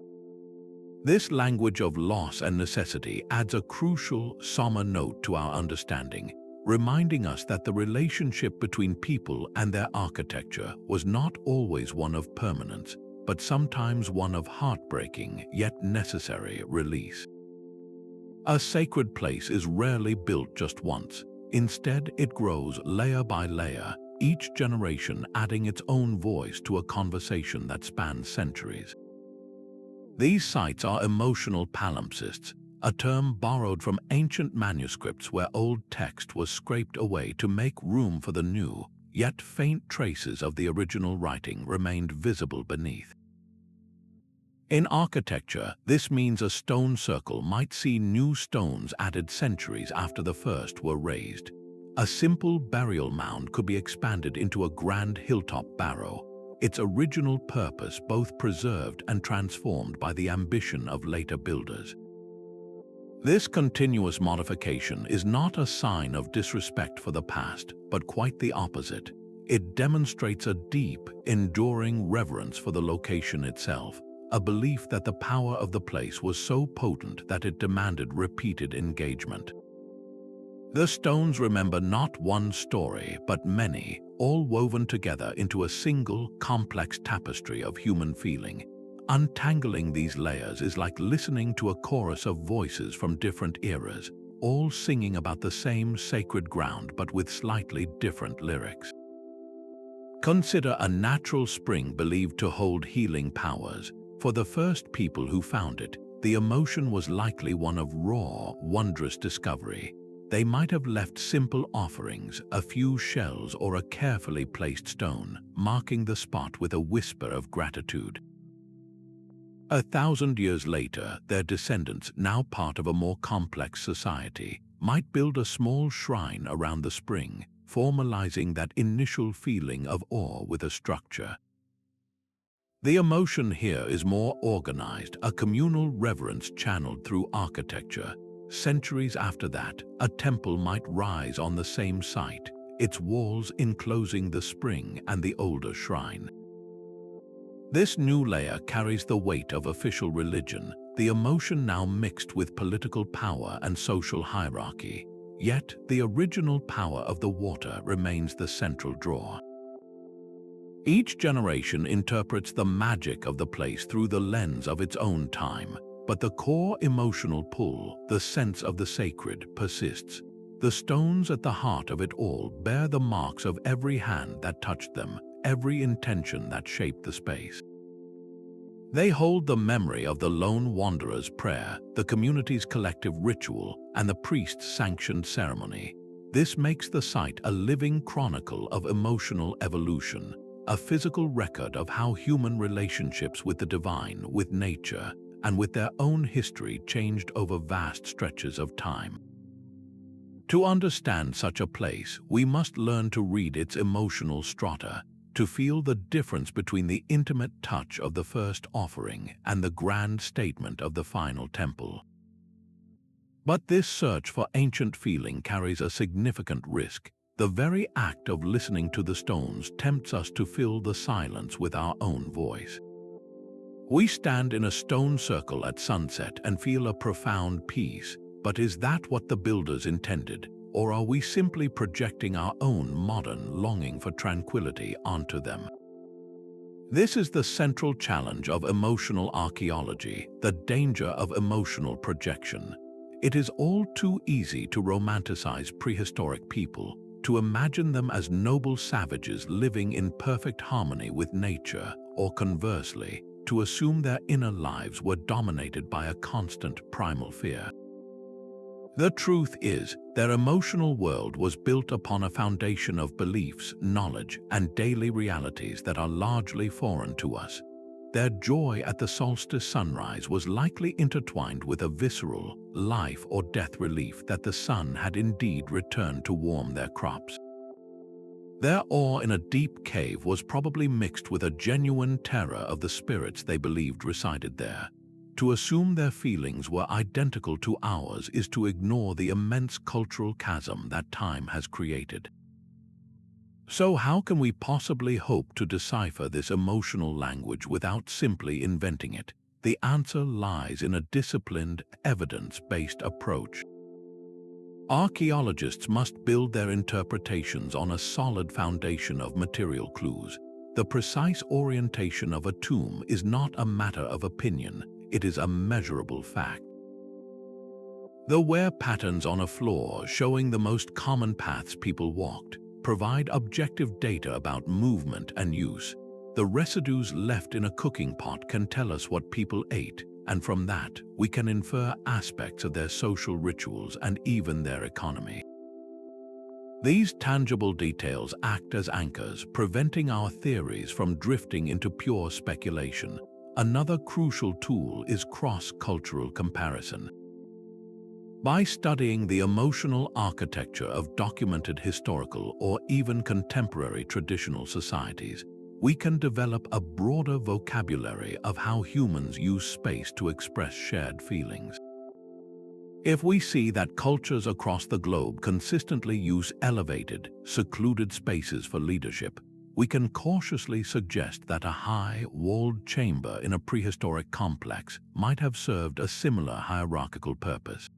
This language of loss and necessity adds a crucial, somber note to our understanding, reminding us that the relationship between people and their architecture was not always one of permanence, but sometimes one of heartbreaking yet necessary release. A sacred place is rarely built just once. Instead, it grows layer by layer, each generation adding its own voice to a conversation that spans centuries. These sites are emotional palimpsests, a term borrowed from ancient manuscripts where old text was scraped away to make room for the new, yet faint traces of the original writing remained visible beneath. In architecture, this means a stone circle might see new stones added centuries after the first were raised. A simple burial mound could be expanded into a grand hilltop barrow, its original purpose both preserved and transformed by the ambition of later builders. This continuous modification is not a sign of disrespect for the past, but quite the opposite. It demonstrates a deep, enduring reverence for the location itself, a belief that the power of the place was so potent that it demanded repeated engagement. The stones remember not one story, but many, all woven together into a single, complex tapestry of human feeling. Untangling these layers is like listening to a chorus of voices from different eras, all singing about the same sacred ground but with slightly different lyrics. Consider a natural spring believed to hold healing powers. For the first people who found it, the emotion was likely one of raw, wondrous discovery. They might have left simple offerings, a few shells or a carefully placed stone, marking the spot with a whisper of gratitude. 1,000 years later, their descendants, now part of a more complex society, might build a small shrine around the spring, formalizing that initial feeling of awe with a structure. The emotion here is more organized, a communal reverence channeled through architecture. Centuries after that, a temple might rise on the same site, its walls enclosing the spring and the older shrine. This new layer carries the weight of official religion, the emotion now mixed with political power and social hierarchy. Yet, the original power of the water remains the central draw. Each generation interprets the magic of the place through the lens of its own time, but the core emotional pull, the sense of the sacred, persists. The stones at the heart of it all bear the marks of every hand that touched them, every intention that shaped the space. They hold the memory of the lone wanderer's prayer, the community's collective ritual, and the priest's sanctioned ceremony. This makes the site a living chronicle of emotional evolution, a physical record of how human relationships with the divine, with nature, and with their own history changed over vast stretches of time. To understand such a place, we must learn to read its emotional strata, to feel the difference between the intimate touch of the first offering and the grand statement of the final temple. But this search for ancient feeling carries a significant risk. The very act of listening to the stones tempts us to fill the silence with our own voice. We stand in a stone circle at sunset and feel a profound peace, but is that what the builders intended? Or are we simply projecting our own modern longing for tranquility onto them? This is the central challenge of emotional archaeology, the danger of emotional projection. It is all too easy to romanticize prehistoric people, to imagine them as noble savages living in perfect harmony with nature, or conversely, to assume their inner lives were dominated by a constant primal fear. The truth is, their emotional world was built upon a foundation of beliefs, knowledge, and daily realities that are largely foreign to us. Their joy at the solstice sunrise was likely intertwined with a visceral, life or death relief that the sun had indeed returned to warm their crops. Their awe in a deep cave was probably mixed with a genuine terror of the spirits they believed resided there. To assume their feelings were identical to ours is to ignore the immense cultural chasm that time has created. So how can we possibly hope to decipher this emotional language without simply inventing it? The answer lies in a disciplined, evidence-based approach. Archaeologists must build their interpretations on a solid foundation of material clues. The precise orientation of a tomb is not a matter of opinion. It is a measurable fact. The wear patterns on a floor showing the most common paths people walked provide objective data about movement and use. The residues left in a cooking pot can tell us what people ate, and from that, we can infer aspects of their social rituals and even their economy. These tangible details act as anchors, preventing our theories from drifting into pure speculation. Another crucial tool is cross-cultural comparison. By studying the emotional architecture of documented historical or even contemporary traditional societies, we can develop a broader vocabulary of how humans use space to express shared feelings. If we see that cultures across the globe consistently use elevated, secluded spaces for leadership, we can cautiously suggest that a high, walled chamber in a prehistoric complex might have served a similar hierarchical purpose.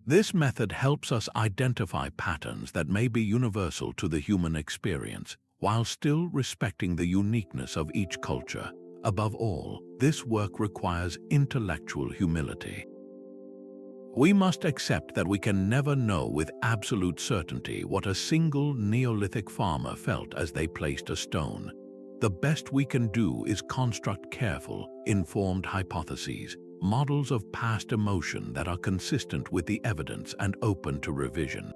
This method helps us identify patterns that may be universal to the human experience, while still respecting the uniqueness of each culture. Above all, this work requires intellectual humility. We must accept that we can never know with absolute certainty what a single Neolithic farmer felt as they placed a stone. The best we can do is construct careful, informed hypotheses, models of past emotion that are consistent with the evidence and open to revision.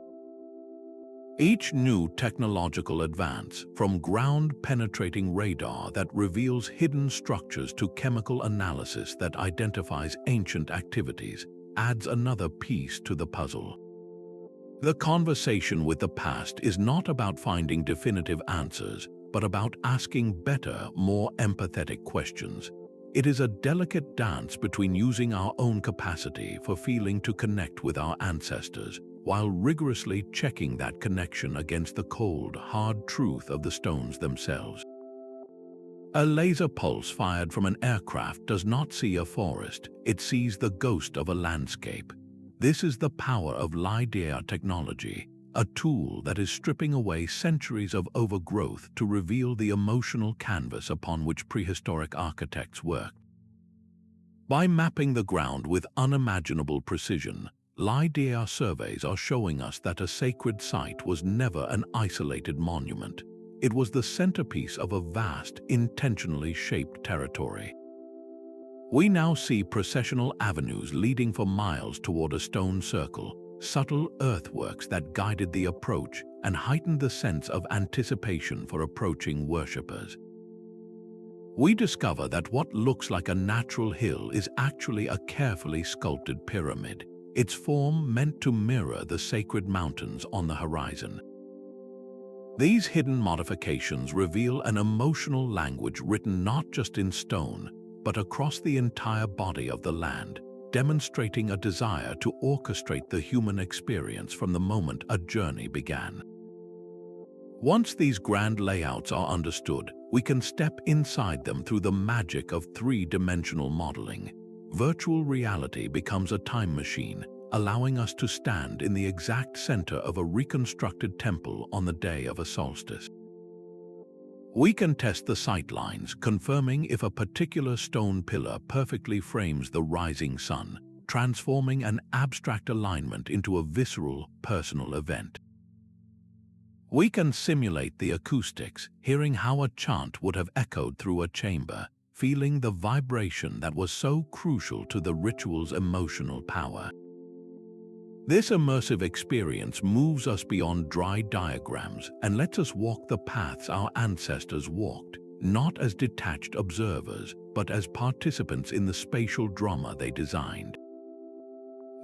Each new technological advance, from ground-penetrating radar that reveals hidden structures to chemical analysis that identifies ancient activities, adds another piece to the puzzle. The conversation with the past is not about finding definitive answers, but about asking better, more empathetic questions. It is a delicate dance between using our own capacity for feeling to connect with our ancestors, while rigorously checking that connection against the cold, hard truth of the stones themselves. A laser pulse fired from an aircraft does not see a forest, it sees the ghost of a landscape. This is the power of LiDAR technology, a tool that is stripping away centuries of overgrowth to reveal the emotional canvas upon which prehistoric architects worked. By mapping the ground with unimaginable precision, LiDAR surveys are showing us that a sacred site was never an isolated monument. It was the centerpiece of a vast, intentionally shaped territory. We now see processional avenues leading for miles toward a stone circle, subtle earthworks that guided the approach and heightened the sense of anticipation for approaching worshippers. We discover that what looks like a natural hill is actually a carefully sculpted pyramid, its form meant to mirror the sacred mountains on the horizon. These hidden modifications reveal an emotional language written not just in stone, but across the entire body of the land, demonstrating a desire to orchestrate the human experience from the moment a journey began. Once these grand layouts are understood, we can step inside them through the magic of three-dimensional modeling. Virtual reality becomes a time machine, allowing us to stand in the exact center of a reconstructed temple on the day of a solstice. We can test the sight lines, confirming if a particular stone pillar perfectly frames the rising sun, transforming an abstract alignment into a visceral, personal event. We can simulate the acoustics, hearing how a chant would have echoed through a chamber, feeling the vibration that was so crucial to the ritual's emotional power. This immersive experience moves us beyond dry diagrams and lets us walk the paths our ancestors walked, not as detached observers, but as participants in the spatial drama they designed.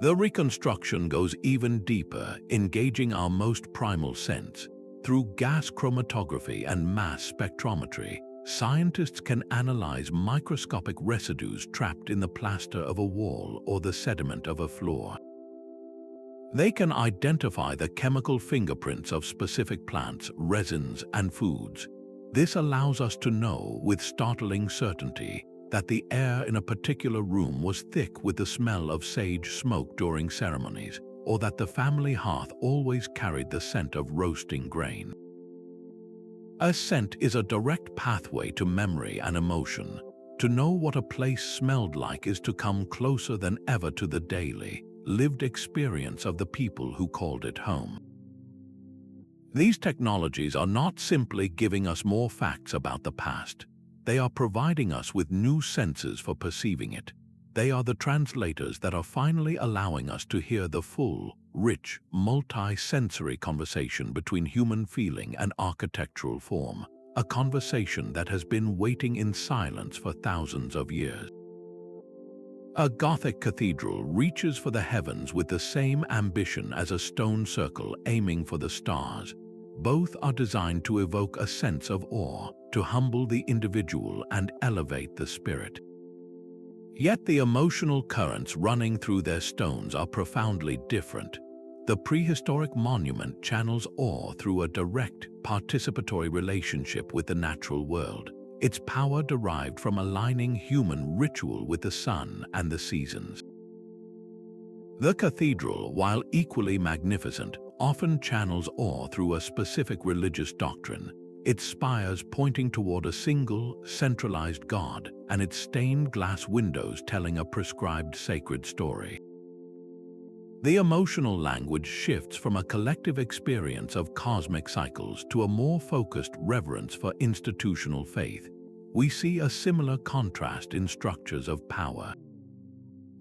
The reconstruction goes even deeper, engaging our most primal sense. Through gas chromatography and mass spectrometry, scientists can analyze microscopic residues trapped in the plaster of a wall or the sediment of a floor. They can identify the chemical fingerprints of specific plants, resins, and foods. This allows us to know with startling certainty that the air in a particular room was thick with the smell of sage smoke during ceremonies, or that the family hearth always carried the scent of roasting grain. A scent is a direct pathway to memory and emotion. To know what a place smelled like is to come closer than ever to the daily, lived experience of the people who called it home. These technologies are not simply giving us more facts about the past. They are providing us with new senses for perceiving it. They are the translators that are finally allowing us to hear the full, rich, multi-sensory conversation between human feeling and architectural form, a conversation that has been waiting in silence for thousands of years. A Gothic cathedral reaches for the heavens with the same ambition as a stone circle aiming for the stars. Both are designed to evoke a sense of awe, to humble the individual and elevate the spirit. Yet the emotional currents running through their stones are profoundly different. The prehistoric monument channels awe through a direct, participatory relationship with the natural world, its power derived from aligning human ritual with the sun and the seasons. The cathedral, while equally magnificent, often channels awe through a specific religious doctrine, its spires pointing toward a single, centralized God, and its stained glass windows telling a prescribed sacred story. The emotional language shifts from a collective experience of cosmic cycles to a more focused reverence for institutional faith. We see a similar contrast in structures of power.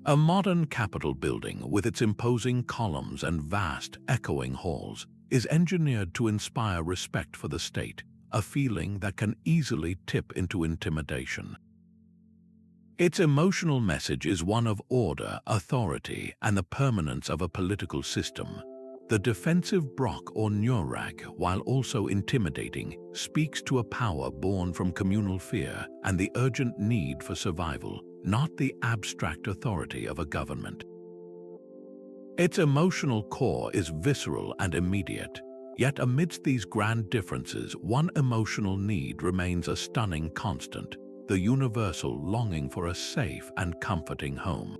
A modern Capitol building with its imposing columns and vast, echoing halls is engineered to inspire respect for the state, a feeling that can easily tip into intimidation. Its emotional message is one of order, authority, and the permanence of a political system. The defensive Brock or Newgrange, while also intimidating, speaks to a power born from communal fear and the urgent need for survival, not the abstract authority of a government. Its emotional core is visceral and immediate, yet amidst these grand differences, one emotional need remains a stunning constant: the universal longing for a safe and comforting home.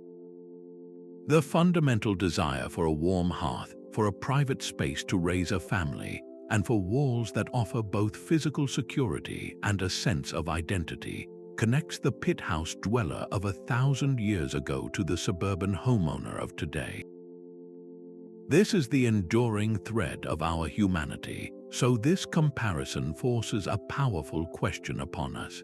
The fundamental desire for a warm hearth, for a private space to raise a family, and for walls that offer both physical security and a sense of identity, connects the pit house dweller of 1,000 years ago to the suburban homeowner of today. This is the enduring thread of our humanity, so this comparison forces a powerful question upon us.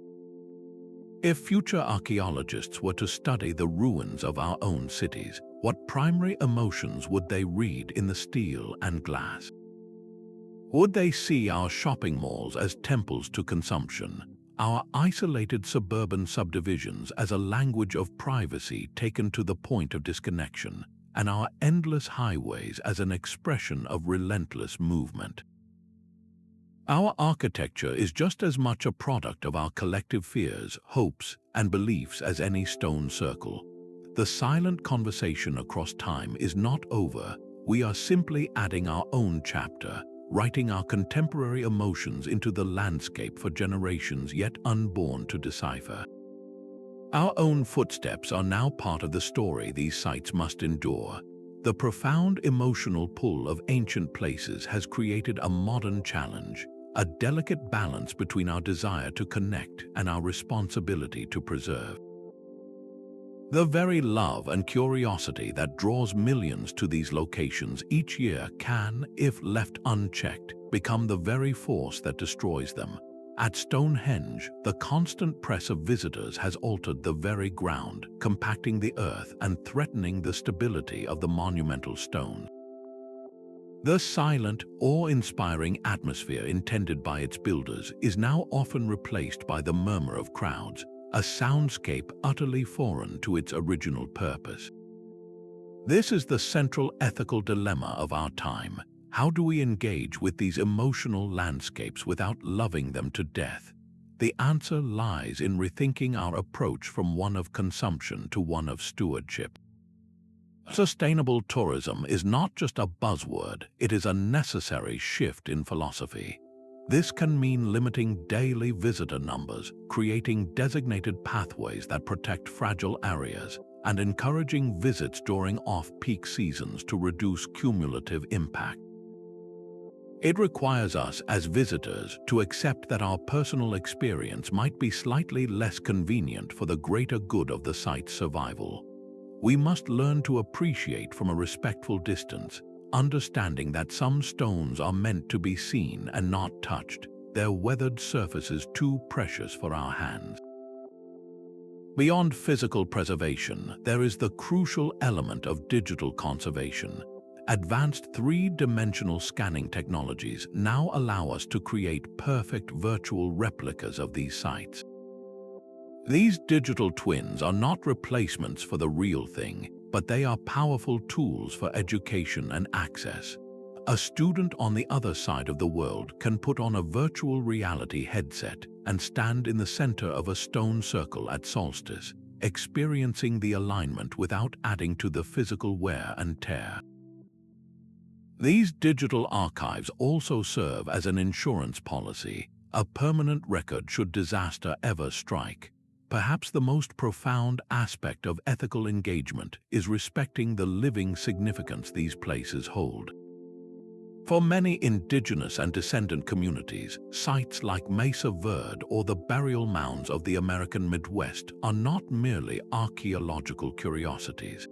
If future archaeologists were to study the ruins of our own cities, what primary emotions would they read in the steel and glass? Would they see our shopping malls as temples to consumption, our isolated suburban subdivisions as a language of privacy taken to the point of disconnection, and our endless highways as an expression of relentless movement? Our architecture is just as much a product of our collective fears, hopes, and beliefs as any stone circle. The silent conversation across time is not over. We are simply adding our own chapter, writing our contemporary emotions into the landscape for generations yet unborn to decipher. Our own footsteps are now part of the story these sites must endure. The profound emotional pull of ancient places has created a modern challenge, a delicate balance between our desire to connect and our responsibility to preserve. The very love and curiosity that draws millions to these locations each year can, if left unchecked, become the very force that destroys them. At Stonehenge, the constant press of visitors has altered the very ground, compacting the earth and threatening the stability of the monumental stone. The silent, awe-inspiring atmosphere intended by its builders is now often replaced by the murmur of crowds, a soundscape utterly foreign to its original purpose. This is the central ethical dilemma of our time. How do we engage with these emotional landscapes without loving them to death? The answer lies in rethinking our approach from one of consumption to one of stewardship. Sustainable tourism is not just a buzzword, it is a necessary shift in philosophy. This can mean limiting daily visitor numbers, creating designated pathways that protect fragile areas, and encouraging visits during off-peak seasons to reduce cumulative impact. It requires us as visitors to accept that our personal experience might be slightly less convenient for the greater good of the site's survival. We must learn to appreciate from a respectful distance, understanding that some stones are meant to be seen and not touched, their weathered surfaces too precious for our hands. Beyond physical preservation, there is the crucial element of digital conservation. Advanced three-dimensional scanning technologies now allow us to create perfect virtual replicas of these sites. These digital twins are not replacements for the real thing, but they are powerful tools for education and access. A student on the other side of the world can put on a virtual reality headset and stand in the center of a stone circle at Solstice, experiencing the alignment without adding to the physical wear and tear. These digital archives also serve as an insurance policy, a permanent record should disaster ever strike. Perhaps the most profound aspect of ethical engagement is respecting the living significance these places hold. For many indigenous and descendant communities, sites like Maeshowe or the burial mounds of the American Midwest are not merely archaeological curiosities.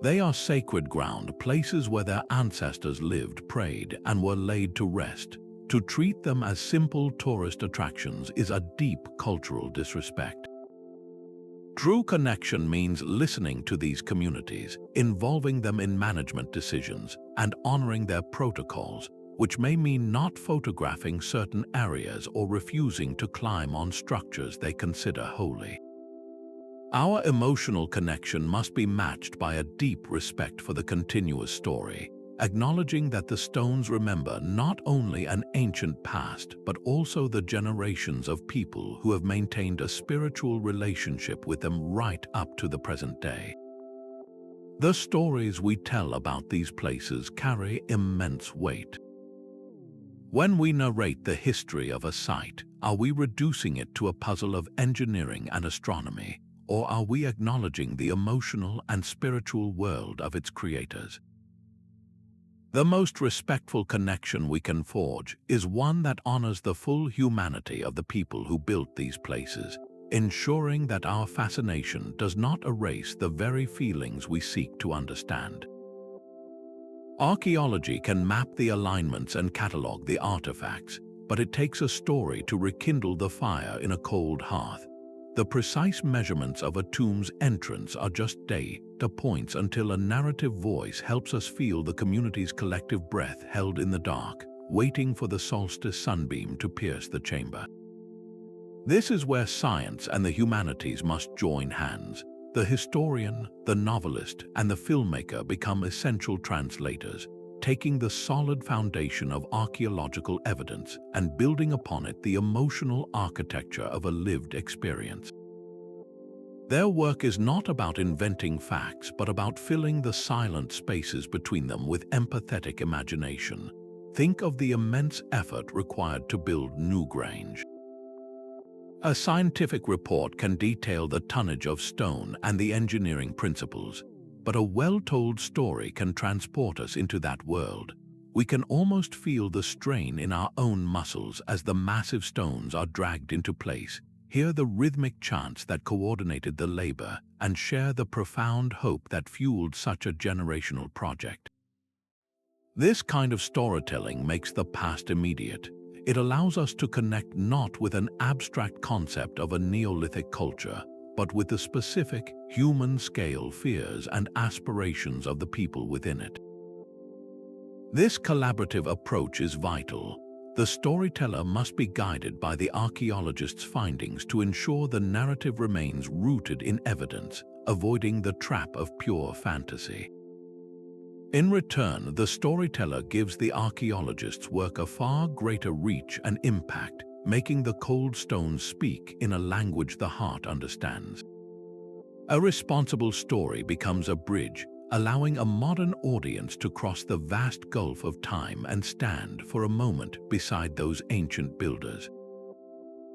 They are sacred ground, places where their ancestors lived, prayed, and were laid to rest. To treat them as simple tourist attractions is a deep cultural disrespect. True connection means listening to these communities, involving them in management decisions, and honoring their protocols, which may mean not photographing certain areas or refusing to climb on structures they consider holy. Our emotional connection must be matched by a deep respect for the continuous story, acknowledging that the stones remember not only an ancient past but also the generations of people who have maintained a spiritual relationship with them right up to the present day. The stories we tell about these places carry immense weight. When we narrate the history of a site, are we reducing it to a puzzle of engineering and astronomy, or are we acknowledging the emotional and spiritual world of its creators? The most respectful connection we can forge is one that honors the full humanity of the people who built these places, ensuring that our fascination does not erase the very feelings we seek to understand. Archaeology can map the alignments and catalog the artifacts, but it takes a story to rekindle the fire in a cold hearth. The precise measurements of a tomb's entrance are just data points until a narrative voice helps us feel the community's collective breath held in the dark, waiting for the solstice sunbeam to pierce the chamber. This is where science and the humanities must join hands. The historian, the novelist, and the filmmaker become essential translators, taking the solid foundation of archaeological evidence and building upon it the emotional architecture of a lived experience. Their work is not about inventing facts, but about filling the silent spaces between them with empathetic imagination. Think of the immense effort required to build Newgrange. A scientific report can detail the tonnage of stone and the engineering principles, but a well-told story can transport us into that world. We can almost feel the strain in our own muscles as the massive stones are dragged into place, hear the rhythmic chants that coordinated the labor, and share the profound hope that fueled such a generational project. This kind of storytelling makes the past immediate. It allows us to connect not with an abstract concept of a Neolithic culture, but with the specific, human-scale fears and aspirations of the people within it. This collaborative approach is vital. The storyteller must be guided by the archaeologist's findings to ensure the narrative remains rooted in evidence, avoiding the trap of pure fantasy. In return, the storyteller gives the archaeologist's work a far greater reach and impact, making the cold stones speak in a language the heart understands. A responsible story becomes a bridge, allowing a modern audience to cross the vast gulf of time and stand for a moment beside those ancient builders.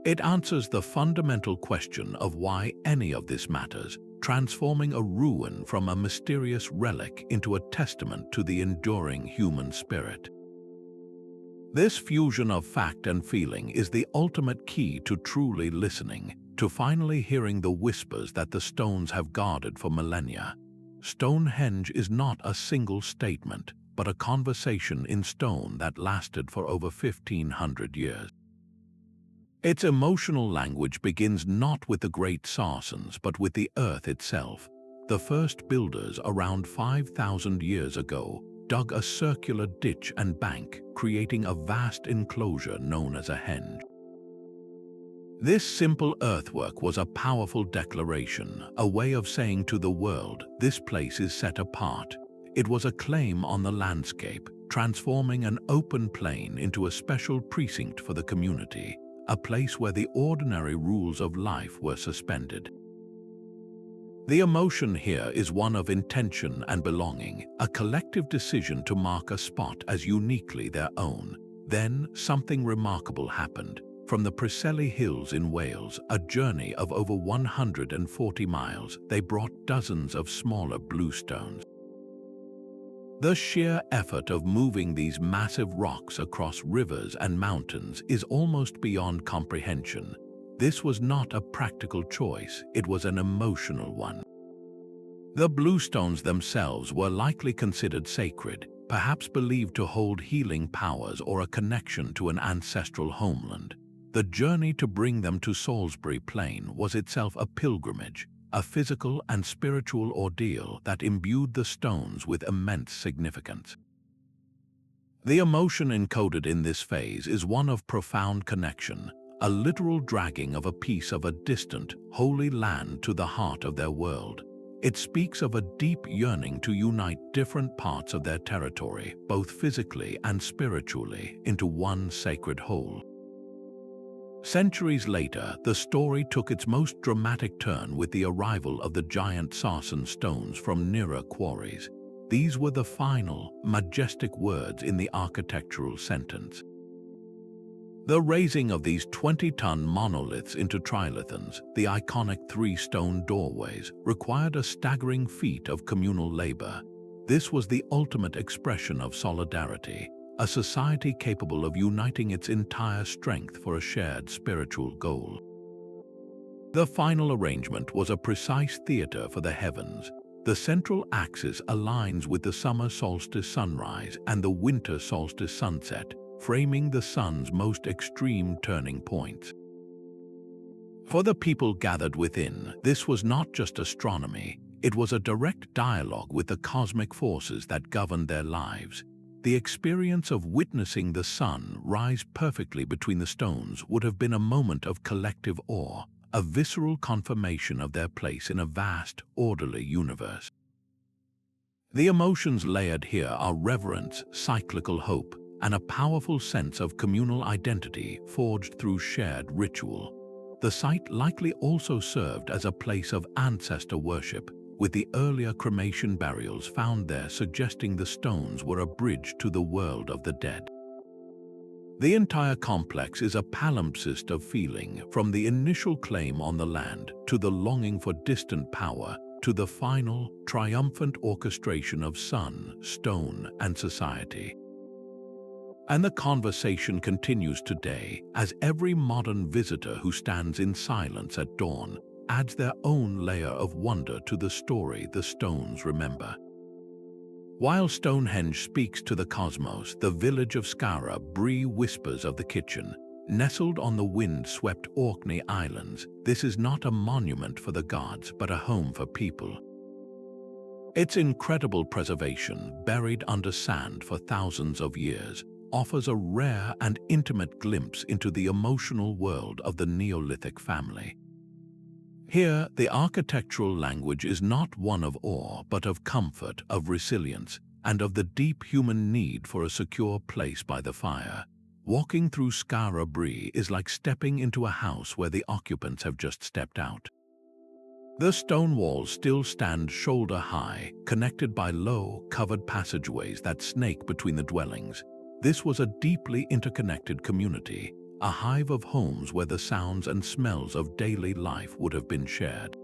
It answers the fundamental question of why any of this matters, transforming a ruin from a mysterious relic into a testament to the enduring human spirit. This fusion of fact and feeling is the ultimate key to truly listening, to finally hearing the whispers that the stones have guarded for millennia. Stonehenge is not a single statement, but a conversation in stone that lasted for over 1,500 years. Its emotional language begins not with the great Sarsens, but with the earth itself. The first builders around 5,000 years ago dug a circular ditch and bank, creating a vast enclosure known as a henge. This simple earthwork was a powerful declaration, a way of saying to the world, this place is set apart. It was a claim on the landscape, transforming an open plain into a special precinct for the community, a place where the ordinary rules of life were suspended. The emotion here is one of intention and belonging, a collective decision to mark a spot as uniquely their own. Then, something remarkable happened. From the Prehistoric Hills in Wales, a journey of over 140 miles, they brought dozens of smaller bluestones. The sheer effort of moving these massive rocks across rivers and mountains is almost beyond comprehension. This was not a practical choice, it was an emotional one. The bluestones themselves were likely considered sacred, perhaps believed to hold healing powers or a connection to an ancestral homeland. The journey to bring them to Salisbury Plain was itself a pilgrimage, a physical and spiritual ordeal that imbued the stones with immense significance. The emotion encoded in this phase is one of profound connection, a literal dragging of a piece of a distant, holy land to the heart of their world. It speaks of a deep yearning to unite different parts of their territory, both physically and spiritually, into one sacred whole. Centuries later, the story took its most dramatic turn with the arrival of the giant sarsen stones from nearer quarries. These were the final, majestic words in the architectural sentence. The raising of these 20-ton monoliths into trilithons, the iconic three-stone doorways, required a staggering feat of communal labor. This was the ultimate expression of solidarity, a society capable of uniting its entire strength for a shared spiritual goal. The final arrangement was a precise theater for the heavens. The central axis aligns with the summer solstice sunrise and the winter solstice sunset, framing the sun's most extreme turning points. For the people gathered within, this was not just astronomy, it was a direct dialogue with the cosmic forces that governed their lives. The experience of witnessing the sun rise perfectly between the stones would have been a moment of collective awe, a visceral confirmation of their place in a vast, orderly universe. The emotions layered here are reverence, cyclical hope, and a powerful sense of communal identity forged through shared ritual. The site likely also served as a place of ancestor worship, with the earlier cremation burials found there suggesting the stones were a bridge to the world of the dead. The entire complex is a palimpsest of feeling, from the initial claim on the land to the longing for distant power, to the final, triumphant orchestration of sun, stone, and society. And the conversation continues today as every modern visitor who stands in silence at dawn adds their own layer of wonder to the story the stones remember. While Stonehenge speaks to the cosmos, the village of Skara, Brae whispers of the kitchen. Nestled on the wind-swept Orkney Islands, this is not a monument for the gods but a home for people. Its incredible preservation, buried under sand for thousands of years, offers a rare and intimate glimpse into the emotional world of the Neolithic family. Here, the architectural language is not one of awe, but of comfort, of resilience, and of the deep human need for a secure place by the fire. Walking through Skara Brae is like stepping into a house where the occupants have just stepped out. The stone walls still stand shoulder high, connected by low, covered passageways that snake between the dwellings. This was a deeply interconnected community, a hive of homes where the sounds and smells of daily life would have been shared.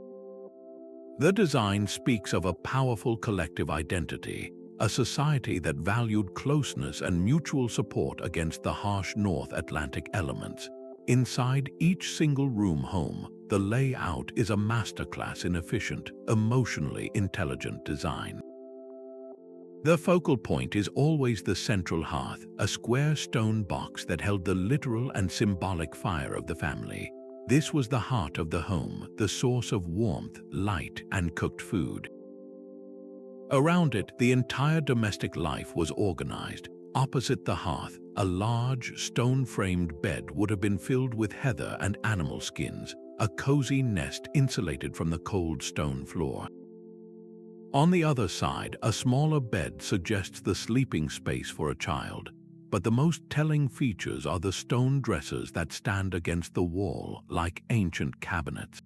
The design speaks of a powerful collective identity, a society that valued closeness and mutual support against the harsh North Atlantic elements. Inside each single-room home, the layout is a masterclass in efficient, emotionally intelligent design. The focal point is always the central hearth, a square stone box that held the literal and symbolic fire of the family. This was the heart of the home, the source of warmth, light, and cooked food. Around it, the entire domestic life was organized. Opposite the hearth, a large, stone-framed bed would have been filled with heather and animal skins, a cozy nest insulated from the cold stone floor. On the other side, a smaller bed suggests the sleeping space for a child, but the most telling features are the stone dressers that stand against the wall like ancient cabinets.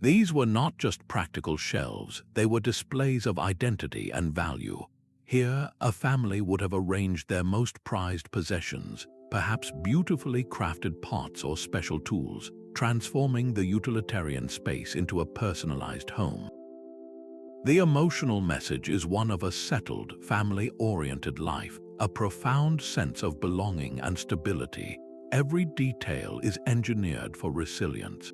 These were not just practical shelves, they were displays of identity and value. Here, a family would have arranged their most prized possessions, perhaps beautifully crafted pots or special tools, transforming the utilitarian space into a personalized home. The emotional message is one of a settled, family-oriented life, a profound sense of belonging and stability. Every detail is engineered for resilience.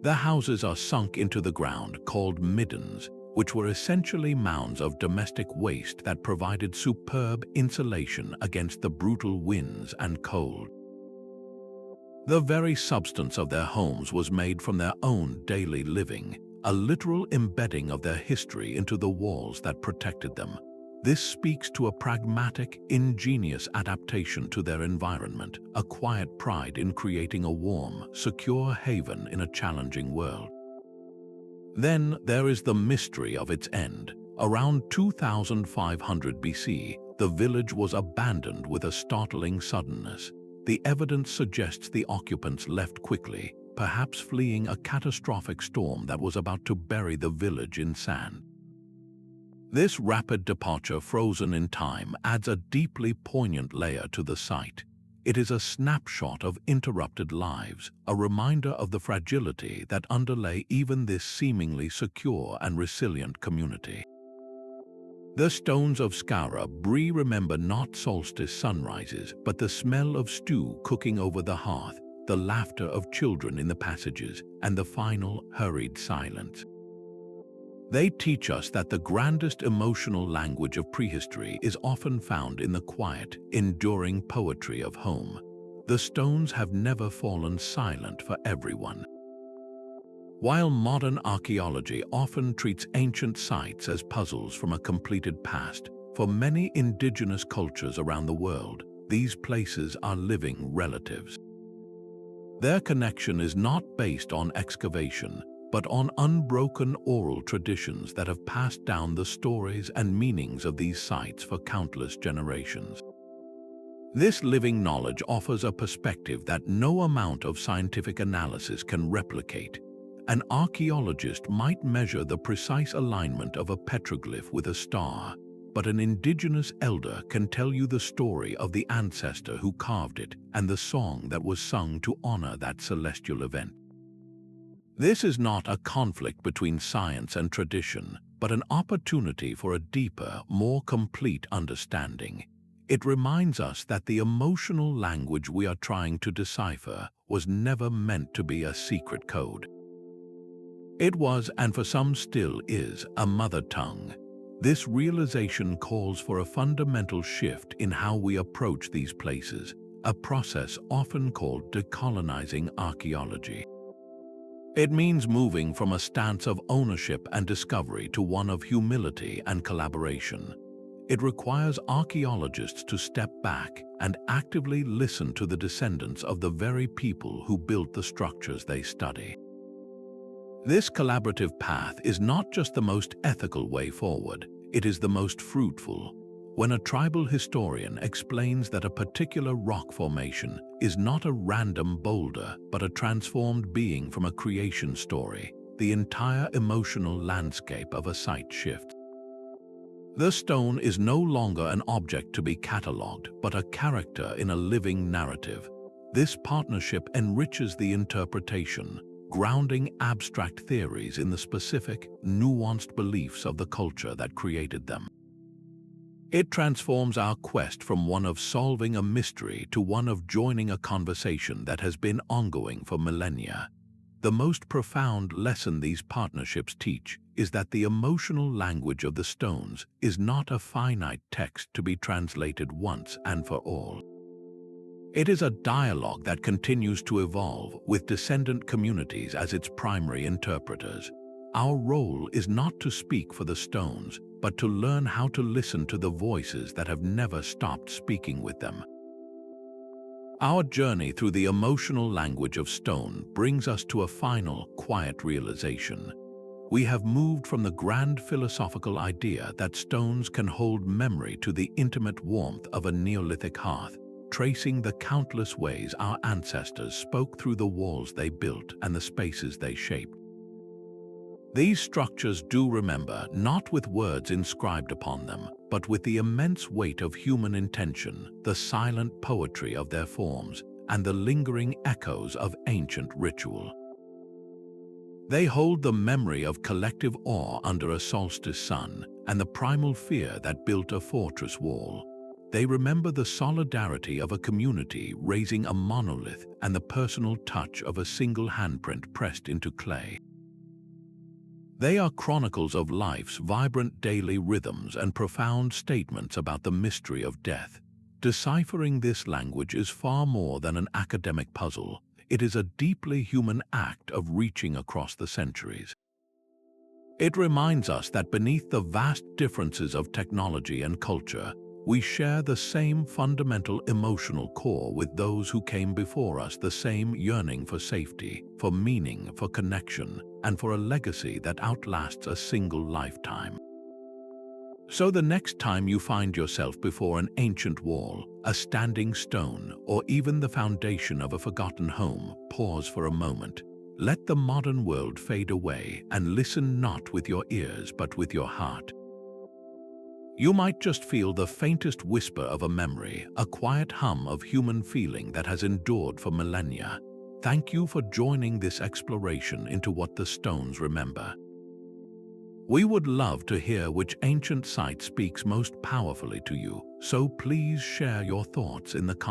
The houses are sunk into the ground, called middens, which were essentially mounds of domestic waste that provided superb insulation against the brutal winds and cold. The very substance of their homes was made from their own daily living, a literal embedding of their history into the walls that protected them. This speaks to a pragmatic, ingenious adaptation to their environment, a quiet pride in creating a warm, secure haven in a challenging world. Then there is the mystery of its end. Around 2500 BC, the village was abandoned with a startling suddenness. The evidence suggests the occupants left quickly, perhaps fleeing a catastrophic storm that was about to bury the village in sand. This rapid departure, frozen in time, adds a deeply poignant layer to the site. It is a snapshot of interrupted lives, a reminder of the fragility that underlay even this seemingly secure and resilient community. The stones of Skara, Brae, remember not solstice sunrises, but the smell of stew cooking over the hearth, the laughter of children in the passages, and the final, hurried silence. They teach us that the grandest emotional language of prehistory is often found in the quiet, enduring poetry of home. The stones have never fallen silent for everyone. While modern archaeology often treats ancient sites as puzzles from a completed past, for many indigenous cultures around the world, these places are living relatives. Their connection is not based on excavation, but on unbroken oral traditions that have passed down the stories and meanings of these sites for countless generations. This living knowledge offers a perspective that no amount of scientific analysis can replicate. An archaeologist might measure the precise alignment of a petroglyph with a star, but an indigenous elder can tell you the story of the ancestor who carved it and the song that was sung to honor that celestial event. This is not a conflict between science and tradition, but an opportunity for a deeper, more complete understanding. It reminds us that the emotional language we are trying to decipher was never meant to be a secret code. It was, and for some still is, a mother tongue. This realization calls for a fundamental shift in how we approach these places, a process often called decolonizing archaeology. It means moving from a stance of ownership and discovery to one of humility and collaboration. It requires archaeologists to step back and actively listen to the descendants of the very people who built the structures they study. This collaborative path is not just the most ethical way forward, it is the most fruitful. When a tribal historian explains that a particular rock formation is not a random boulder but a transformed being from a creation story, the entire emotional landscape of a site shifts. The stone is no longer an object to be catalogued, but a character in a living narrative. This partnership enriches the interpretation, grounding abstract theories in the specific, nuanced beliefs of the culture that created them. It transforms our quest from one of solving a mystery to one of joining a conversation that has been ongoing for millennia. The most profound lesson these partnerships teach is that the emotional language of the stones is not a finite text to be translated once and for all. It is a dialogue that continues to evolve, with descendant communities as its primary interpreters. Our role is not to speak for the stones, but to learn how to listen to the voices that have never stopped speaking with them. Our journey through the emotional language of stone brings us to a final, quiet realization. We have moved from the grand philosophical idea that stones can hold memory to the intimate warmth of a Neolithic hearth, tracing the countless ways our ancestors spoke through the walls they built and the spaces they shaped. These structures do remember, not with words inscribed upon them, but with the immense weight of human intention, the silent poetry of their forms, and the lingering echoes of ancient ritual. They hold the memory of collective awe under a solstice sun and the primal fear that built a fortress wall. They remember the solidarity of a community raising a monolith and the personal touch of a single handprint pressed into clay. They are chronicles of life's vibrant daily rhythms and profound statements about the mystery of death. Deciphering this language is far more than an academic puzzle. it is a deeply human act of reaching across the centuries. It reminds us that beneath the vast differences of technology and culture, we share the same fundamental emotional core with those who came before us, the same yearning for safety, for meaning, for connection, and for a legacy that outlasts a single lifetime. So the next time you find yourself before an ancient wall, a standing stone, or even the foundation of a forgotten home, pause for a moment. Let the modern world fade away and listen not with your ears but with your heart. You might just feel the faintest whisper of a memory, a quiet hum of human feeling that has endured for millennia. Thank you for joining this exploration into what the stones remember. We would love to hear which ancient site speaks most powerfully to you, so please share your thoughts in the comments.